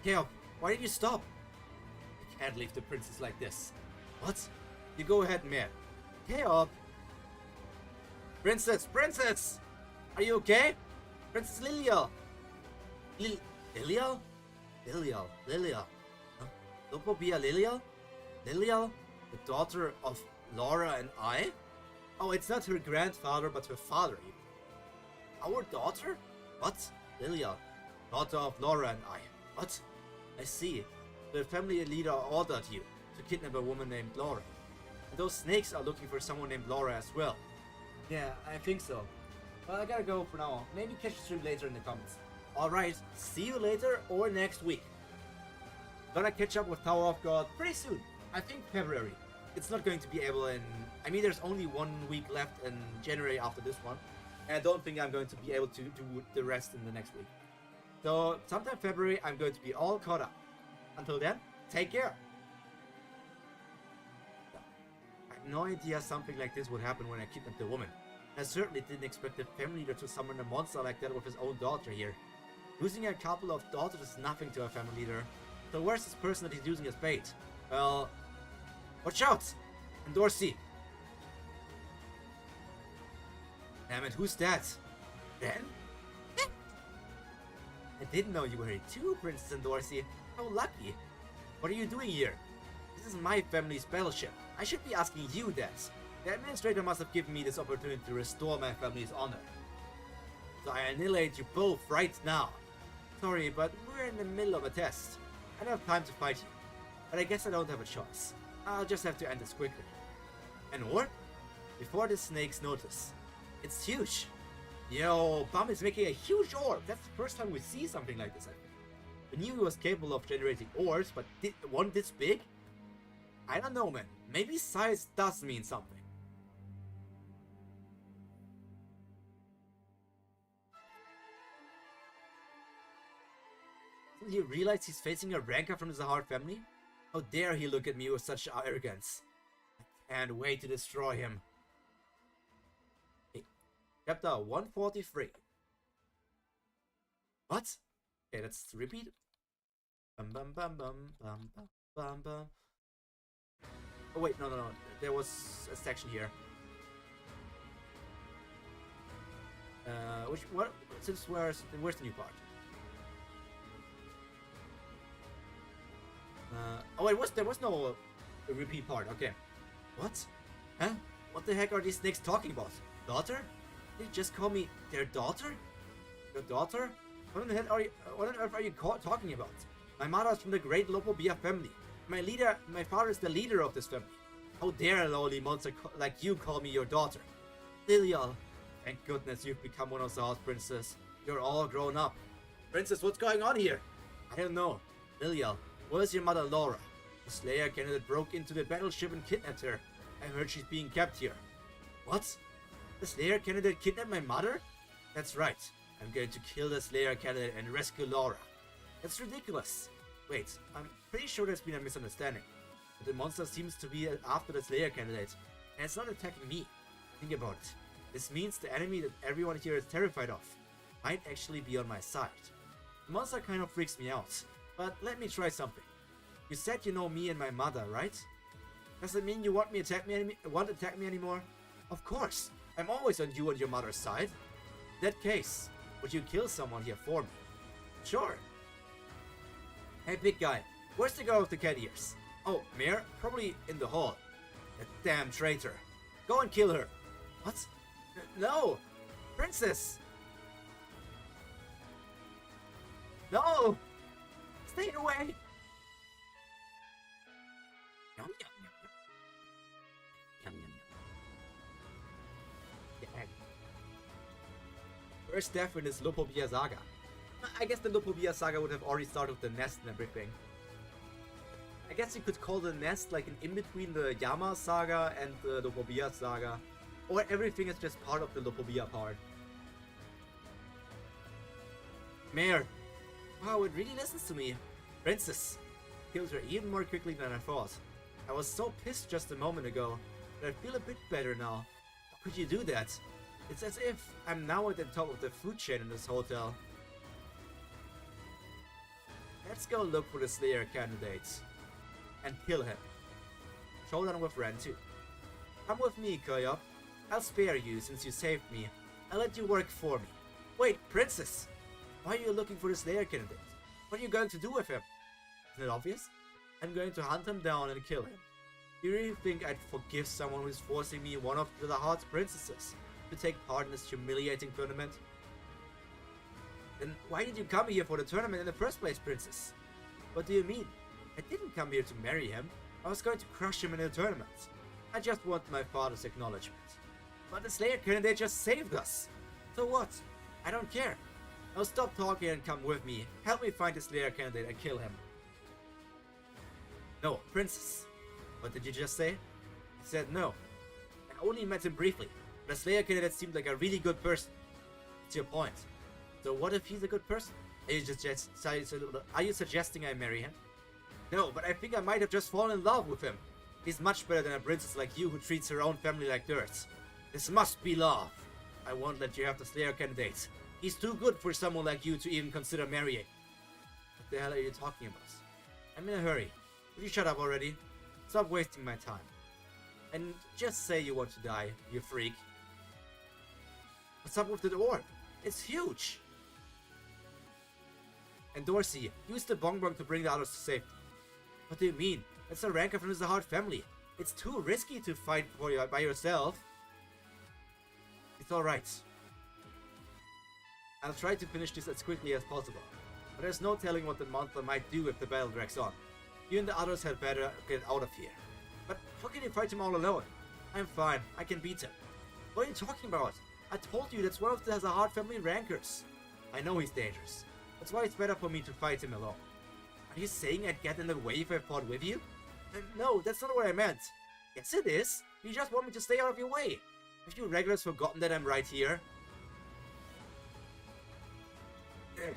Kyop, why did you stop? I can't leave the princess like this. What? You go ahead, man. Kyop! Princess! Princess! Are you okay? Princess Lilial! Lilial? Lilial. Huh? Lopobia Lilial? Lilial? The daughter of Laura and I? Oh, it's not her grandfather, but her father even. Our daughter? What? Lilial. Daughter of Laura and I. What? I see. The family leader ordered you to kidnap a woman named Laura. And those snakes are looking for someone named Laura as well. Yeah, I think so. Well, I gotta go for now. Maybe catch the stream later in the comments. Alright, see you later or next week. Gonna catch up with Tower of God pretty soon. I think February. It's not going to be able in... I mean, there's only 1 week left in January after this one. And I don't think I'm going to be able to do the rest in the next week. So, sometime February, I'm going to be all caught up. Until then, take care. I had no idea something like this would happen when I kidnapped the woman. I certainly didn't expect the family leader to summon a monster like that with his own daughter here. Losing a couple of daughters is nothing to a family leader. So where's this person that he's using as bait? Well... Watch out! Endorsi! Damn it, who's that? Ben? I didn't know you were here too, Princess Endorsi. How lucky. What are you doing here? This is my family's battleship. I should be asking you that. The administrator must have given me this opportunity to restore my family's honor. So I annihilate you both right now. Sorry, but we're in the middle of a test. I don't have time to fight you. But I guess I don't have a choice. I'll just have to end this quickly. An orb? Before the snakes notice. It's huge. Yo, Bum is making a huge orb. That's the first time we see something like this, I think. I knew he was capable of generating orbs, but one this big? I don't know, man. Maybe size does mean something. Doesn't he realize he's facing a rancor from the Zahar family? How dare he look at me with such arrogance? I can't wait to destroy him. Hey, chapter 143. What? Okay, let's repeat. Bum bum bum bum bum bum bum bum. Oh wait, no. There was a section here. Where's the new part? Oh wait, there was no repeat part. Okay. What? Huh? What the heck are these snakes talking about? Daughter? They just call me their daughter? Your daughter? What on earth are you talking about? My mother is from the great Lopobia family. My father is the leader of this family. How dare a lowly monster like you call me your daughter? Lilial, thank goodness you've become one of the house princes. You're all grown up. Princess, what's going on here? I don't know. Lilial, where's your mother Laura? The Slayer candidate broke into the battleship and kidnapped her. I heard she's being kept here. What? The Slayer candidate kidnapped my mother? That's right. I'm going to kill the Slayer candidate and rescue Laura. That's ridiculous. Wait, I'm pretty sure there's been a misunderstanding. But the monster seems to be after the Slayer candidate, and it's not attacking me. Think about it. This means the enemy that everyone here is terrified of might actually be on my side. The monster kind of freaks me out, but let me try something. You said you know me and my mother, right? Does it mean you won't attack me anymore? Of course, I'm always on you and your mother's side. In that case, would you kill someone here for me? Sure. Hey big guy, where's the girl with the cat ears? Oh, Mayor? Probably in the hall. That damn traitor. Go and kill her. What? No! Princess! No! Stay away! Yum, yum, yum, yum. Yum, yum, yum. Yeah. First death in this Lopobia saga. I guess the Lopobia saga would have already started with the nest and everything. I guess you could call the nest like an in-between the Yama saga and the Lopobia saga. Or everything is just part of the Lopobia part. Mayor! Wow, it really listens to me. Princess! Killed her even more quickly than I thought. I was so pissed just a moment ago, but I feel a bit better now. How could you do that? It's as if I'm now at the top of the food chain in this hotel. Let's go look for the Slayer candidate. And kill him. Showdown with Ren too. Come with me, Koyop. I'll spare you since you saved me. I'll let you work for me. Wait, Princess! Why are you looking for the Slayer candidate? What are you going to do with him? Isn't it obvious? I'm going to hunt him down and kill him. You really think I'd forgive someone who's forcing me, one of the Heart's princesses, to take part in this humiliating tournament? Then why did you come here for the tournament in the first place, Princess? What do you mean? I didn't come here to marry him. I was going to crush him in the tournament. I just want my father's acknowledgement. But the Slayer candidate just saved us. So what? I don't care. Now stop talking and come with me. Help me find the Slayer candidate and kill him. No, Princess. What did you just say? He said no. I only met him briefly. But the Slayer candidate seemed like a really good person. What's your point? So what if he's a good person? Are you suggesting I marry him? No, but I think I might have just fallen in love with him. He's much better than a princess like you who treats her own family like dirt. This must be love. I won't let you have the Slayer candidate. He's too good for someone like you to even consider marrying. What the hell are you talking about? I'm in a hurry. Will you shut up already? Stop wasting my time. And just say you want to die, you freak. What's up with the orb? It's huge! And Dorsey, use the bonbon to bring the others to safety. What do you mean? It's a ranker from the Zahard family. It's too risky to fight by yourself. It's alright. I'll try to finish this as quickly as possible. But there's no telling what the monster might do if the battle drags on. You and the others had better get out of here. But how can you fight him all alone? I'm fine, I can beat him. What are you talking about? I told you that's one of the Zahard family rankers. I know he's dangerous. That's why it's better for me to fight him alone. Are you saying I'd get in the way if I fought with you? No, that's not what I meant. Yes it is. You just want me to stay out of your way. Have you regulars forgotten that I'm right here? The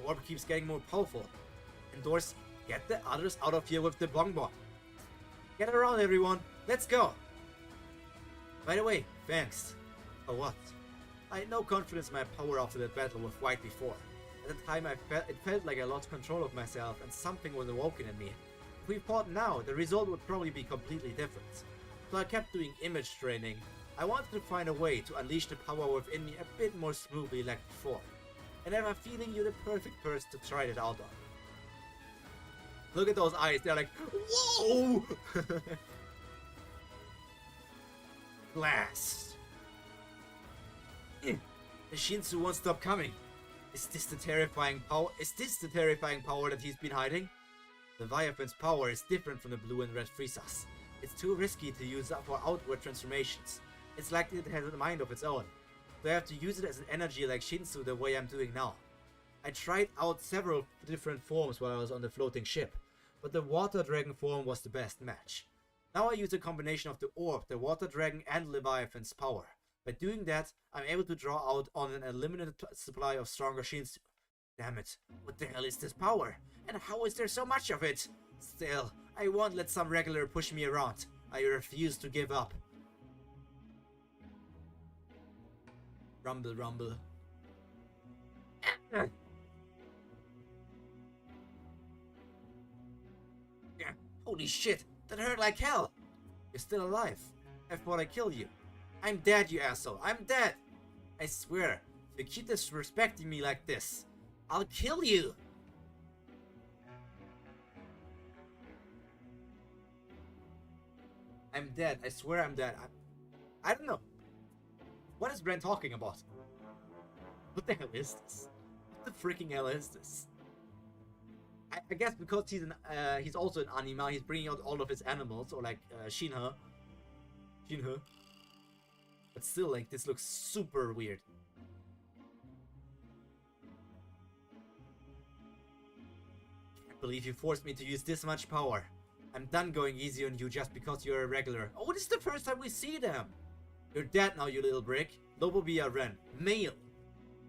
orb keeps getting more powerful. And Dorsey, get the others out of here with the bonbon. Get around everyone. Let's go. By the way, thanks. For what? I had no confidence in my power after that battle with White before. At the time it felt like I lost control of myself and something was awoken in me. If we fought now, the result would probably be completely different. So I kept doing image training. I wanted to find a way to unleash the power within me a bit more smoothly like before. And I have a feeling you're the perfect person to try it out on. Look at those eyes, they're like, whoa! Blast! The Shinsu won't stop coming. Is this the terrifying power? That he's been hiding? The Leviathan's power is different from the blue and red Friesas. It's too risky to use up for outward transformations. It's like it has a mind of its own. So I have to use it as an energy like Shinsu the way I'm doing now. I tried out several different forms while I was on the floating ship, but the water dragon form was the best match. Now I use a combination of the orb, the water dragon and Leviathan's power. By doing that, I'm able to draw out on an unlimited supply of stronger Shinsu. Damn it, what the hell is this power? And how is there so much of it? Still, I won't let some regular push me around. I refuse to give up. Rumble, rumble. Holy shit, that hurt like hell. You're still alive. I thought I'd kill you. I'm dead, you asshole. I'm dead. I swear, if you keep disrespecting me like this, I'll kill you. I'm dead. I swear I'm dead. I don't know. What is Brent talking about? What the hell is this? What the freaking hell is this? I guess because he's also an anima, he's bringing out all of his animals, or like Shinha. But still, like, this looks super weird. Can't believe you forced me to use this much power. I'm done going easy on you just because you're a regular. Oh, this is the first time we see them. You're dead now, you little brick. Lobobia Ren. Male.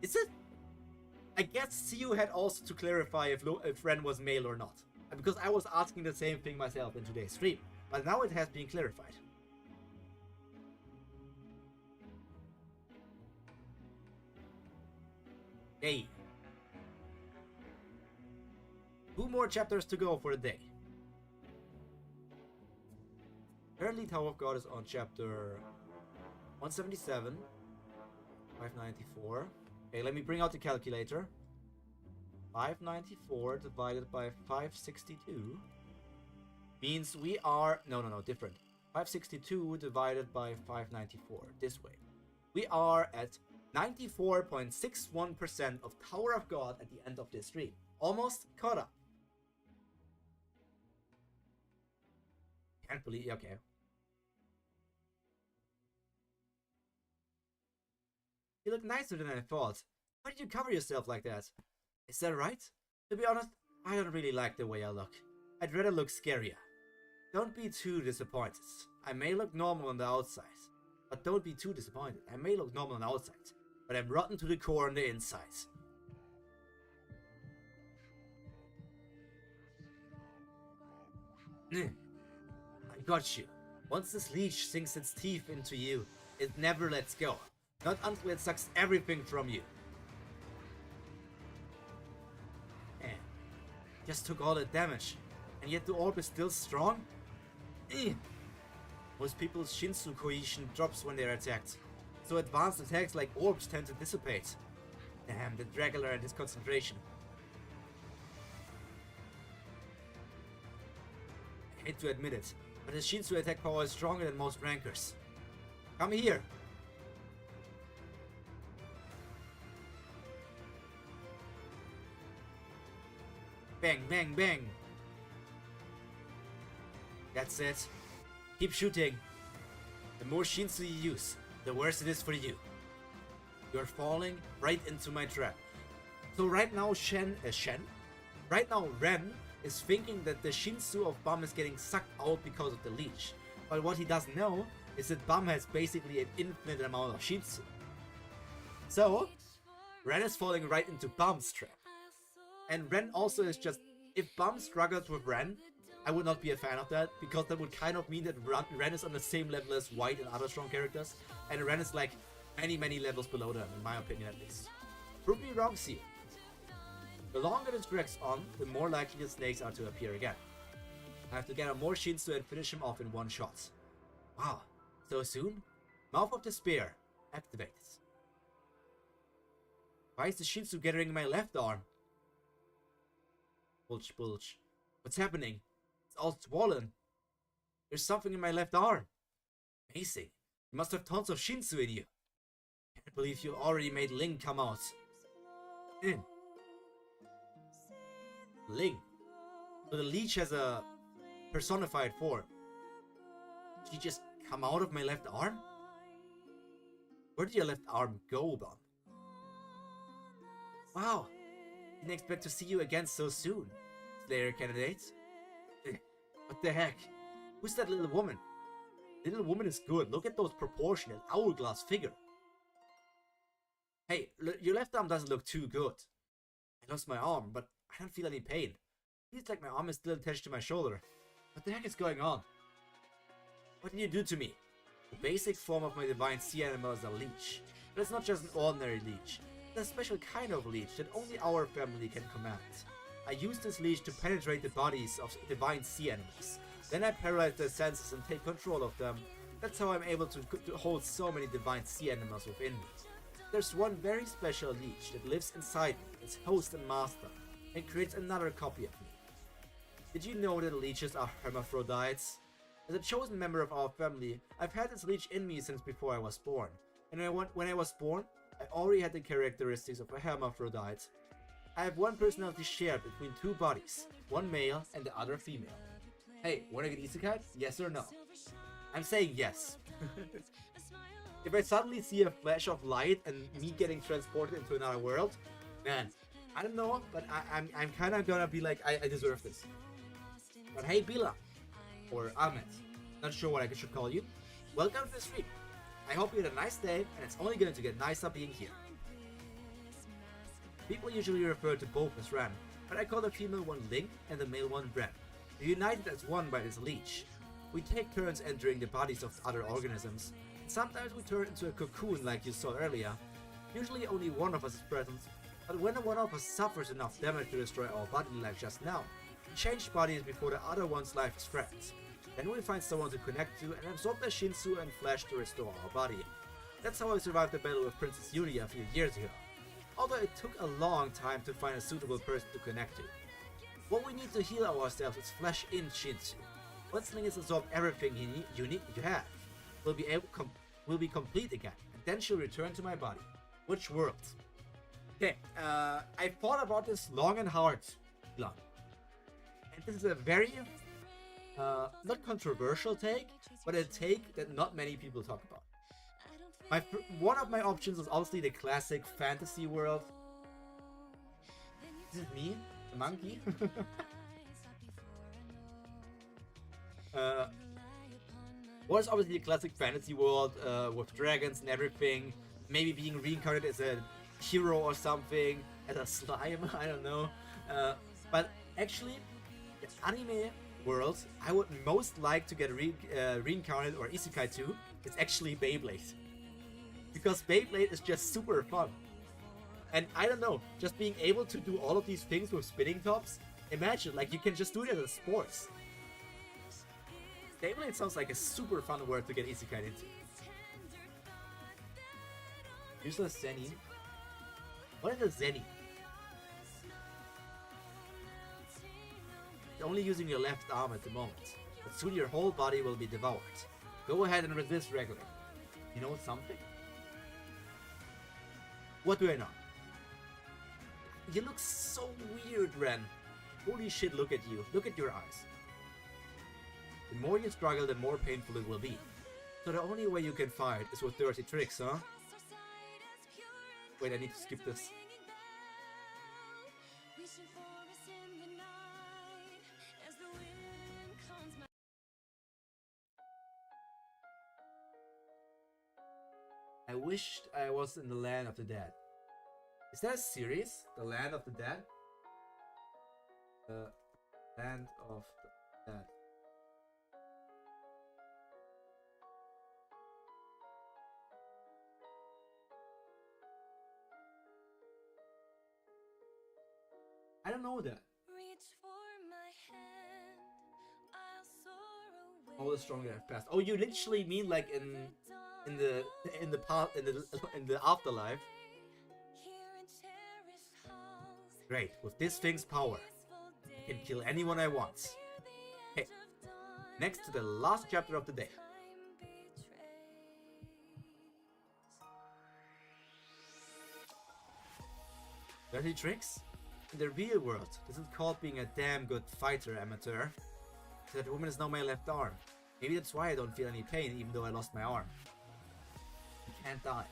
Is it? I guess you had also to clarify if Ren was male or not. Because I was asking the same thing myself in today's stream. But now it has been clarified. Hey. 2 more chapters to go for the day. Currently, Tower of God is on chapter 177, 594. Okay, let me bring out the calculator. 594 divided by 562 means we are... No, different. 562 divided by 594, this way. We are at 94.61% of Tower of God at the end of this stream. Almost caught up. Can't believe... Okay. You look nicer than I thought. Why did you cover yourself like that? Is that right? To be honest, I don't really like the way I look. I'd rather look scarier. Don't be too disappointed. I may look normal on the outside, but don't be too disappointed. I may look normal on the outside, but I'm rotten to the core on the inside. I got you. Once this leash sinks its teeth into you, it never lets go. Not until it sucks everything from you. Man, just took all the damage, and yet the orb is still strong? Most people's Shinsu cohesion drops when they're attacked, so advanced attacks like orbs tend to dissipate. Damn, the Dragula and his concentration. I hate to admit it, but his Shinsu attack power is stronger than most rankers. Come here! Bang, bang, bang! That's it. Keep shooting. The more Shinsu you use, the worse it is for you. You're falling right into my trap. So right now Right now Ren is thinking that the Shinsu of Bum is getting sucked out because of the leech. But what he doesn't know is that Bum has basically an infinite amount of Shinsu. So, Ren is falling right into Bum's trap. And Ren also is just... If Bum struggled with Ren, I would not be a fan of that, because that would kind of mean that Ren is on the same level as White and other strong characters, and Ren is like many levels below them, in my opinion at least. Prove me wrong, see. The longer this drags on, the more likely the snakes are to appear again. I have to gather more Shinsu and finish him off in one shot. Wow, so soon? Mouth of Despair, activated. Why is the Shinsu gathering in my left arm? Bulge, bulge. What's happening? It's all swollen. There's something in my left arm. Amazing. You must have tons of Shinsu in you. Can't believe you already made Ling come out. Ling. So the leech has a personified form. Did you just come out of my left arm? Where did your left arm go, Bum? Wow. Didn't expect to see you again so soon, Slayer candidate. What the heck? Who's that little woman? Little woman is good. Look at those proportionate hourglass figure. Hey, your left arm doesn't look too good. I lost my arm, but I don't feel any pain. It feels like my arm is still attached to my shoulder. What the heck is going on? What did you do to me? The basic form of my divine sea animal is a leech. But it's not just an ordinary leech. It's a special kind of leech that only our family can command. I use this leech to penetrate the bodies of divine sea animals. Then I paralyze their senses and take control of them. That's how I'm able to hold so many divine sea animals within me. There's one very special leech that lives inside me, its host and master, and creates another copy of me. Did you know that leeches are hermaphrodites? As a chosen member of our family, I've had this leech in me since before I was born. And when I was born, I already had the characteristics of a hermaphrodite. I have one personality shared between two bodies, one male and the other female. Hey, wanna get isekai? Yes or no? I'm saying yes. If I suddenly see a flash of light and me getting transported into another world, man, I don't know, but I'm kind of gonna be like, I deserve this. But hey, Bila, or Ahmed, not sure what I should call you, welcome to the stream. I hope you had a nice day, and it's only going to get nicer being here. People usually refer to both as Ran, but I call the female one Ling and the male one Ren. They're united as one by this leech. We take turns entering the bodies of other organisms. Sometimes we turn into a cocoon like you saw earlier. Usually only one of us is present, but when one of us suffers enough damage to destroy our body like just now, we change bodies before the other one's life is threatened. Then we find someone to connect to and absorb their Shinsu and flesh to restore our body. That's how I survived the battle with Princess Yuri a few years ago. Although it took a long time to find a suitable person to connect to. What we need to heal ourselves is flesh in Shinsu. Once Ling has absorbed everything you have, we'll be complete again, and then she'll return to my body. Which world? Okay, I thought about this long and hard, long. And this is a very, not controversial take, but a take that not many people talk about. One of my options is obviously the classic fantasy world. Is it me? The monkey? What is obviously the classic fantasy world with dragons and everything. Maybe being reincarnated as a hero or something, as a slime, I don't know. But actually, the anime world I would most like to get reincarnated or isekai to is actually Beyblade. Because Beyblade is just super fun. And I don't know, just being able to do all of these things with spinning tops, imagine, like, you can just do it as a sport. Beyblade sounds like a super fun word to get isekai into. Useless Zenny. What is a Zenny? You're only using your left arm at the moment, but soon your whole body will be devoured. Go ahead and resist regularly. You know something? What do I know? You look so weird, Ren. Holy shit, look at you. Look at your eyes. The more you struggle, the more painful it will be. So the only way you can fight is with dirty tricks, huh? Wait, I need to skip this. I wished I was in the land of the dead. Is that a series? The Land of the Dead? The Land of the Dead. I don't know that. All the stronger I've passed. Oh, you literally mean like in the afterlife? Great, with this thing's power, I can kill anyone I want. Okay, next to the last chapter of the day. Dirty tricks? In the real world, this is called being a damn good fighter, amateur. So that woman is now my left arm. Maybe that's why I don't feel any pain even though I lost my arm. You can't die.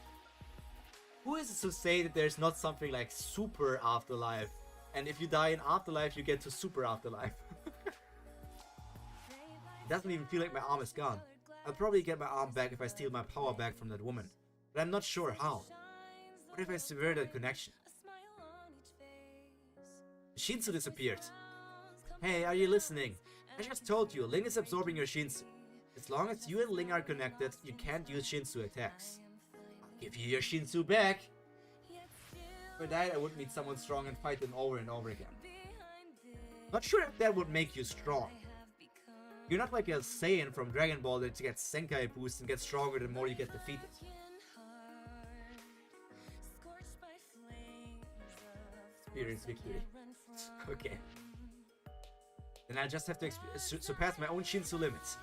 Who is it to say that there's not something like super afterlife? And if you die in afterlife, you get to super afterlife. It doesn't even feel like my arm is gone. I'll probably get my arm back if I steal my power back from that woman. But I'm not sure how. What if I sever that connection? Shinsu disappeared. Hey, are you listening? I just told you, Ling is absorbing your Shinsu. As long as you and Ling are connected, you can't use Shinsu attacks. I'll give you your Shinsu back. If I died, I would meet someone strong and fight them over and over again. Not sure if that would make you strong. You're not like a Saiyan from Dragon Ball that gets Senkai boost and gets stronger the more you get defeated. Experience victory. Okay. Then I just have to surpass my own Shinsu limits.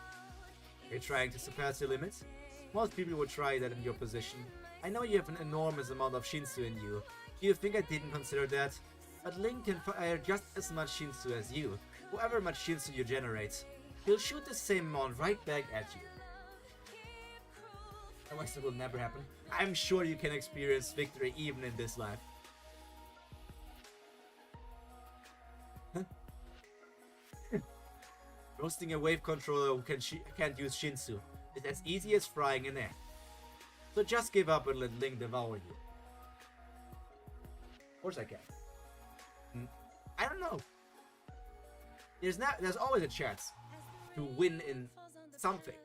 Are you trying to surpass your limits? Most people would try that in your position. I know you have an enormous amount of Shinsu in you. Do you think I didn't consider that? But Link can fire just as much Shinsu as you. However much Shinsu you generate, he'll shoot the same amount right back at you. Otherwise it will never happen. I'm sure you can experience victory even in this life. Roasting a wave controller who can't use Shinsu is as easy as frying an egg. So just give up and let Link devour you. Of course I can. I don't know. There's always a chance to win in something.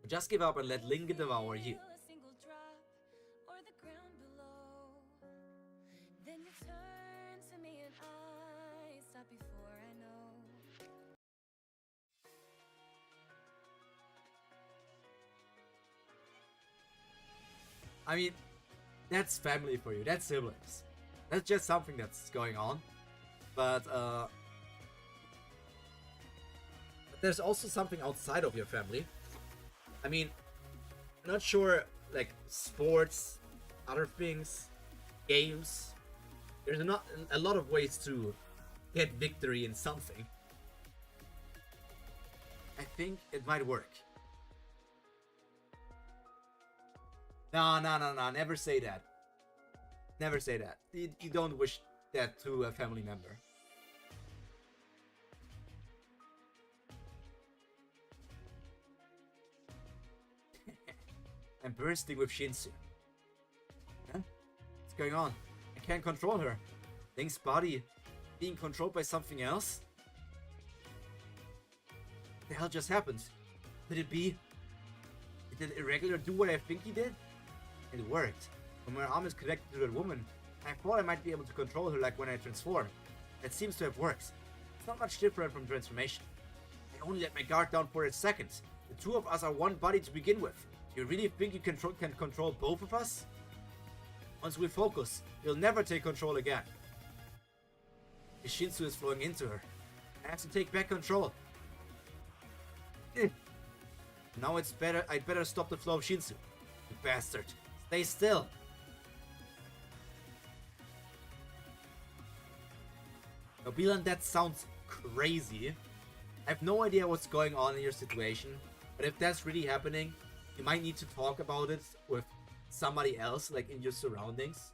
Just give up and let Link devour you. I mean, that's family for you. That's siblings. That's just something that's going on. But there's also something outside of your family. I mean, I'm not sure, like sports, other things, games. There's not a lot of ways to get victory in something. I think it might work. No, no, no, no. Never say that. Never say that. You don't wish that to a family member. I'm bursting with Shinsu. Huh? What's going on? I can't control her. Link's body being controlled by something else? What the hell just happened? Could it be? Did Irregular do what I think he did? It worked. When my arm is connected to that woman, I thought I might be able to control her like when I transform. It seems to have worked. It's not much different from transformation. I only let my guard down for a second. The two of us are one body to begin with. You really think you can control both of us? Once we focus, you'll never take control again. The Shinsu is flowing into her. I have to take back control. Now it's better. I'd better stop the flow of Shinsu. You bastard. Stay still. Nobilan, that sounds crazy. I have no idea what's going on in your situation, but if that's really happening, you might need to talk about it with somebody else, like in your surroundings,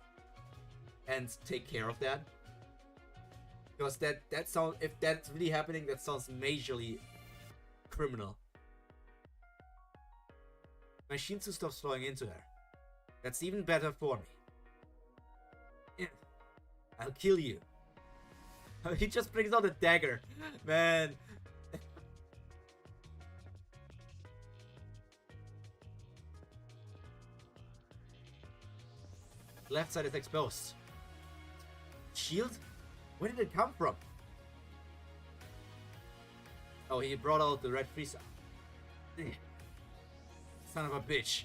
and take care of that. Because that sounds, if that's really happening, that sounds majorly criminal. My Shinsu stops flowing into her. That's even better for me. Yeah. I'll kill you. He just brings out a dagger. Man. Left side is exposed. Shield? Where did it come from? Oh, he brought out the red Frieza. Son of a bitch.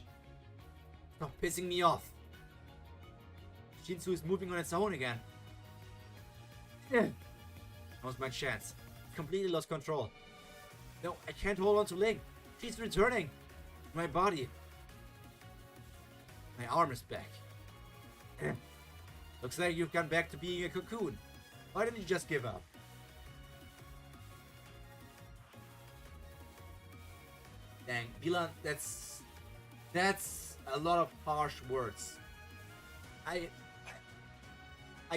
Stop pissing me off. Shinsu is moving on its own again. Now's my chance. Completely lost control. No, I can't hold on to Link. She's returning. My body. My arm is back. Looks like you've gone back to being a cocoon. Why didn't you just give up? Dang, Bilan, that's a lot of harsh words. I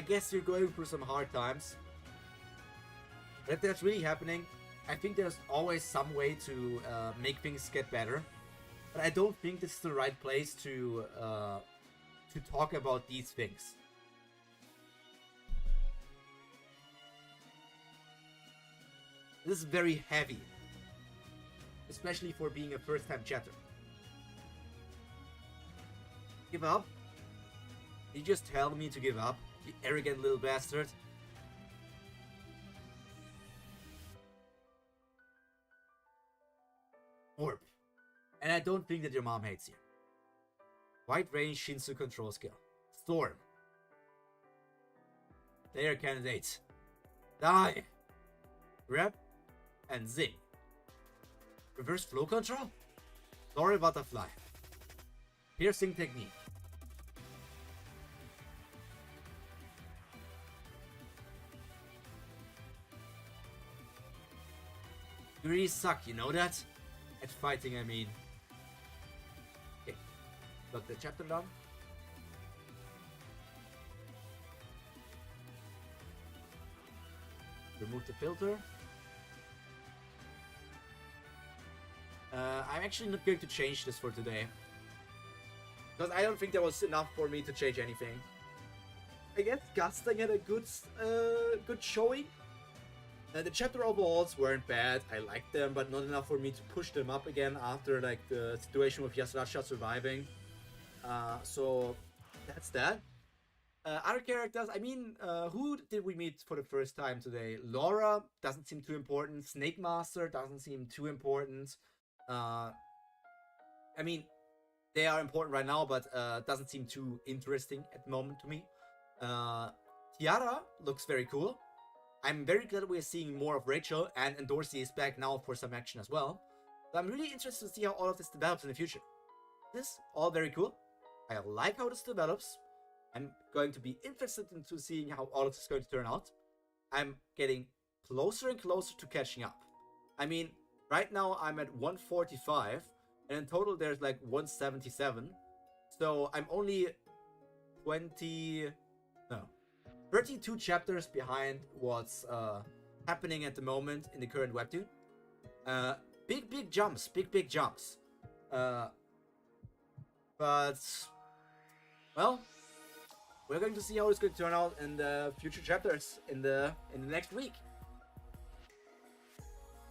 guess you're going through some hard times. But if that's really happening, I think there's always some way to make things get better. But I don't think this is the right place to talk about these things. This is very heavy, especially for being a first-time chatter. Give up? You just tell me to give up, you arrogant little bastard. Orb. And I don't think that your mom hates you. Wide range Shinsu control skill. Storm. Player candidate. Die. Grab and zing. Reverse flow control? Floral butterfly. Piercing technique. You really suck, you know that? At fighting, I mean. Okay. Got the chapter done. Remove the filter. I'm actually not going to change this for today. Because I don't think there was enough for me to change anything. I guess Gusting had a good showing. The chapter overalls weren't bad. I liked them, but not enough for me to push them up again after like the situation with Yasuracha surviving. So that's that. Other characters, I mean, who did we meet for the first time today? Laura doesn't seem too important. Snake Master doesn't seem too important. I mean, They are important right now, but doesn't seem too interesting at the moment to me. Tiara looks very cool. I'm very glad we're seeing more of Rachel, and Dorsey is back now for some action as well. So I'm really interested to see how all of this develops in the future. This is all very cool. I like how this develops. I'm going to be interested into seeing how all of this is going to turn out. I'm getting closer and closer to catching up. I mean, right now I'm at 145, and in total there's like 177. So I'm only 32 chapters behind what's happening at the moment in the current Webtoon. Big jumps, big jumps. But, well, we're going to see how it's going to turn out in the future chapters in the next week.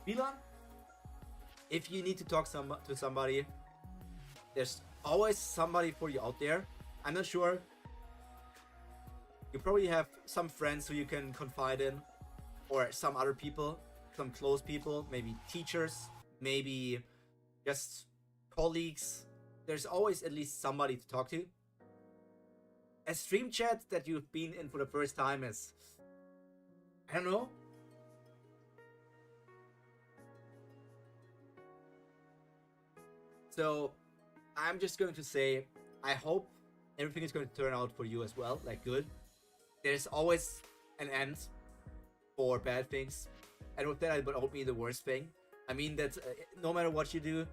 Milan, if you need to talk to somebody, there's always somebody for you out there. I'm not sure. You probably have some friends who you can confide in, or some other people, some close people, maybe teachers, maybe just colleagues. There's always at least somebody to talk to. A stream chat that you've been in for the first time is, I don't know. So I'm just going to say, I hope everything is going to turn out for you as well, like good. There's always an end for bad things, and with that I would mean the worst thing. I mean that no matter what you do,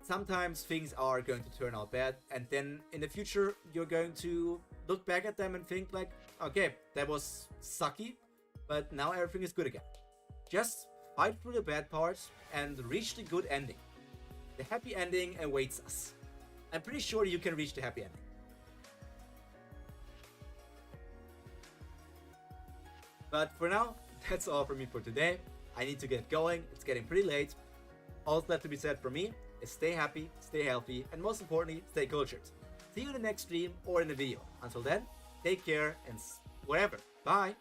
sometimes things are going to turn out bad, and then in the future you're going to look back at them and think like, okay, that was sucky, but now everything is good again. Just fight through the bad parts and reach the good ending. The happy ending awaits us. I'm pretty sure you can reach the happy ending. But for now, that's all from me for today. I need to get going. It's getting pretty late. All left to be said for me is stay happy, stay healthy, and most importantly, stay cultured. See you in the next stream or in the video. Until then, take care and whatever. Bye.